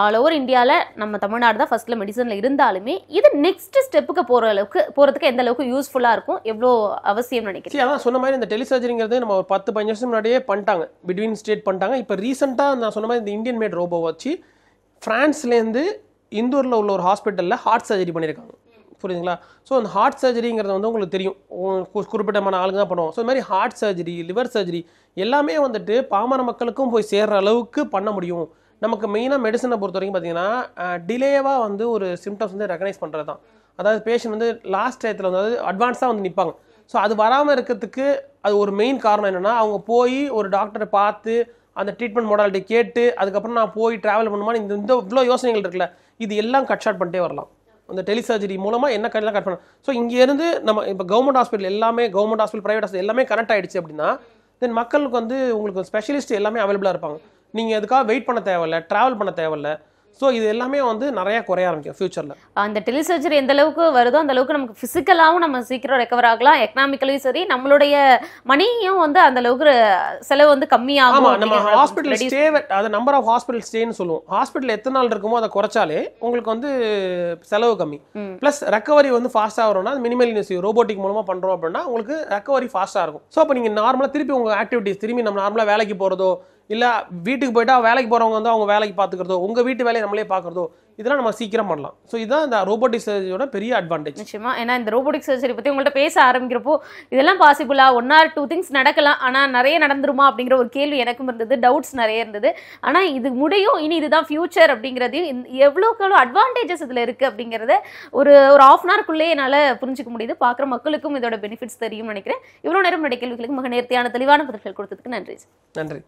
[SPEAKER 1] ஆல் ஓவர் இந்தியாவில் நம்ம தமிழ்நாடு தான் ஃபர்ஸ்ட்ல மெடிசனில் இருந்தாலுமே இது நெக்ஸ்ட் ஸ்டெப்புக்கு போகிறதுக்கு எந்த அளவுக்கு யூஸ்ஃபுல்லாக இருக்கும், எவ்வளோ அவசியம் நினைக்கிறேன்.
[SPEAKER 2] அதான் சொன்ன மாதிரி இந்த டெலிசர்ஜரிங்கிறது நம்ம ஒரு 10-15 வருஷம் முன்னாடியே பண்ணிட்டாங்க, பிட்வீன் ஸ்டேட் பண்ணிட்டாங்க. இப்போ ரீசெண்டாக நான் சொன்ன மாதிரி இந்த இந்தியன் மேட் ரோபோ வச்சு ஃப்ரான்ஸ்லேருந்து இந்தூரில் உள்ள ஒரு ஹாஸ்பிட்டலில் ஹார்ட் சர்ஜரி பண்ணியிருக்காங்க. புரியுதுங்களா? ஸோ அந்த ஹார்ட் சர்ஜரிங்கிறது வந்து உங்களுக்கு தெரியும், குறிப்பிட்டமான ஆளுங்க தான் பண்ணுவோம். ஸோ இந்த மாதிரி ஹார்ட் சர்ஜரி, லிவர் சர்ஜரி எல்லாமே வந்துட்டு பாமர மக்களுக்கும் போய் சேர்ற அளவுக்கு பண்ண முடியும். நமக்கு மெயினாக மெடிசனை பொறுத்த வரைக்கும் பார்த்தீங்கன்னா டிலேவாக வந்து ஒரு சிம்டம்ஸ் வந்து ரெகனைஸ் பண்ணுறது தான். அதாவது பேஷண்ட் வந்து லாஸ்ட் டயத்தில் வந்து அதாவது அட்வான்ஸாக வந்து நிற்பாங்க. ஸோ அது வராமல் இருக்கிறதுக்கு அது ஒரு மெயின் காரணம் என்னென்னா, அவங்க போய் ஒரு டாக்டரை பார்த்து அந்த ட்ரீட்மெண்ட் மொடாலிட்டி கேட்டு அதுக்கப்புறம் நான் போய் ட்ராவல் பண்ணுமான்னு இந்த இவ்வளோ யோசனைகள் இருக்குல்ல, இது எல்லாம் கட் ஷார்ட் பண்ணிட்டே வரலாம் அந்த டெலிசர்ஜரி மூலமாக. என்ன கட்டெல்லாம் கட் பண்ணலாம். ஸோ இங்கேருந்து நம்ம இப்போ கவர்மெண்ட் ஹாஸ்பிட்டல் எல்லாமே, கவர்மெண்ட் ஹாஸ்பிட்டல், ப்ரைவேட் ஹாஸ்பிட்டல் எல்லாமே கனெக்ட் ஆகிடுச்சு அப்படின்னா தென் மக்களுக்கு வந்து உங்களுக்கு ஸ்பெஷலிஸ்ட் எல்லாமே அவைலபிளாக இருப்பாங்க. நீங்கள் எதுக்காக வெயிட் பண்ண தேவையில்லை, ட்ராவல் பண்ண தேவையில்லை. ஸோ இது எல்லாமே வந்து நிறைய குறைய ஆரம்பிக்கும் ஃபியூச்சரில்.
[SPEAKER 1] அந்த டெலிசர்ஜரி எந்த அளவுக்கு வருதோ அந்த அளவுக்கு நமக்கு ஃபிசிக்கலாகவும் நம்ம சீக்கிரம் ரெக்கவர் ஆகலாம், எக்கனாமிக்கலையும் சரி, நம்மளுடைய மணியும் வந்து அந்த அளவுக்கு செலவு வந்து கம்மியாகும்.
[SPEAKER 2] ஆமாம், நம்ம ஹாஸ்பிட்டல் ஸ்டே, அது நம்பர் ஆஃப் ஹாஸ்பிட்டல் ஸ்டேன்னு சொல்லுவோம். ஹாஸ்பிட்டல் எத்தனை நாள் இருக்குமோ அதை குறைச்சாலே உங்களுக்கு வந்து செலவு கம்மி. ப்ளஸ் ரெக்கவரி வந்து ஃபாஸ்ட்டாக வரும்னா மினிமல் இன்வெசிவ் ரோபோட்டிக் மூலமாக பண்ணுறோம் அப்படின்னா உங்களுக்கு ரெக்கவரி ஃபாஸ்ட்டாக இருக்கும். ஸோ அப்போ நீங்கள் நார்மலாக திருப்பி உங்கள் ஆக்டிவிட்டிஸ் திரும்பி நம்ம நார்மலாக வேலைக்கு போகிறதோ, இல்லை வீட்டுக்கு போயிட்டா வேலைக்கு போகிறவங்க வந்து அவங்க வேலைக்கு பார்த்துக்கிறதோ, உங்கள் வீட்டு வேலையை நம்மளே பார்க்குறதோ, இதெல்லாம் நம்ம சீக்கிரம் பண்ணலாம். ஸோ இதுதான் இந்த ரோபோட்டிக் சர்ஜரியோட பெரிய அட்வான்டேஜ்.
[SPEAKER 1] நிச்சயமா. ஏன்னா இந்த ரோபோட்டிக் சர்ஜரி பற்றி உங்கள்கிட்ட பேச ஆரம்பிக்கிறப்போ இதெல்லாம் பாசிபிளா, 1 or 2 திங்ஸ் நடக்கலாம், ஆனால் நிறைய நடந்துருமா அப்படிங்கிற ஒரு கேள்வி எனக்கும் இருந்தது, டவுட்ஸ் நிறைய இருந்தது. ஆனால் இது முடியும், இனி இதுதான் ஃபியூச்சர் அப்படிங்கிறதையும் எவ்வளோக்கு எவ்வளோ அட்வான்டேஜஸ் இதில் இருக்குது அப்படிங்கிறத ஒரு 1/2 hour குள்ளேயே என்னால் புரிஞ்சிக்க முடியுது. பார்க்குற மக்களுக்கும் இதோட பெனிஃபிட்ஸ் தெரியும்னு நினைக்கிறேன். இவ்வளோ நேரம் கேள்விகளுக்கு மிக நேர்த்தியான தெளிவான பதில்கள் கொடுத்ததுக்கு நன்றி.
[SPEAKER 2] நன்றி.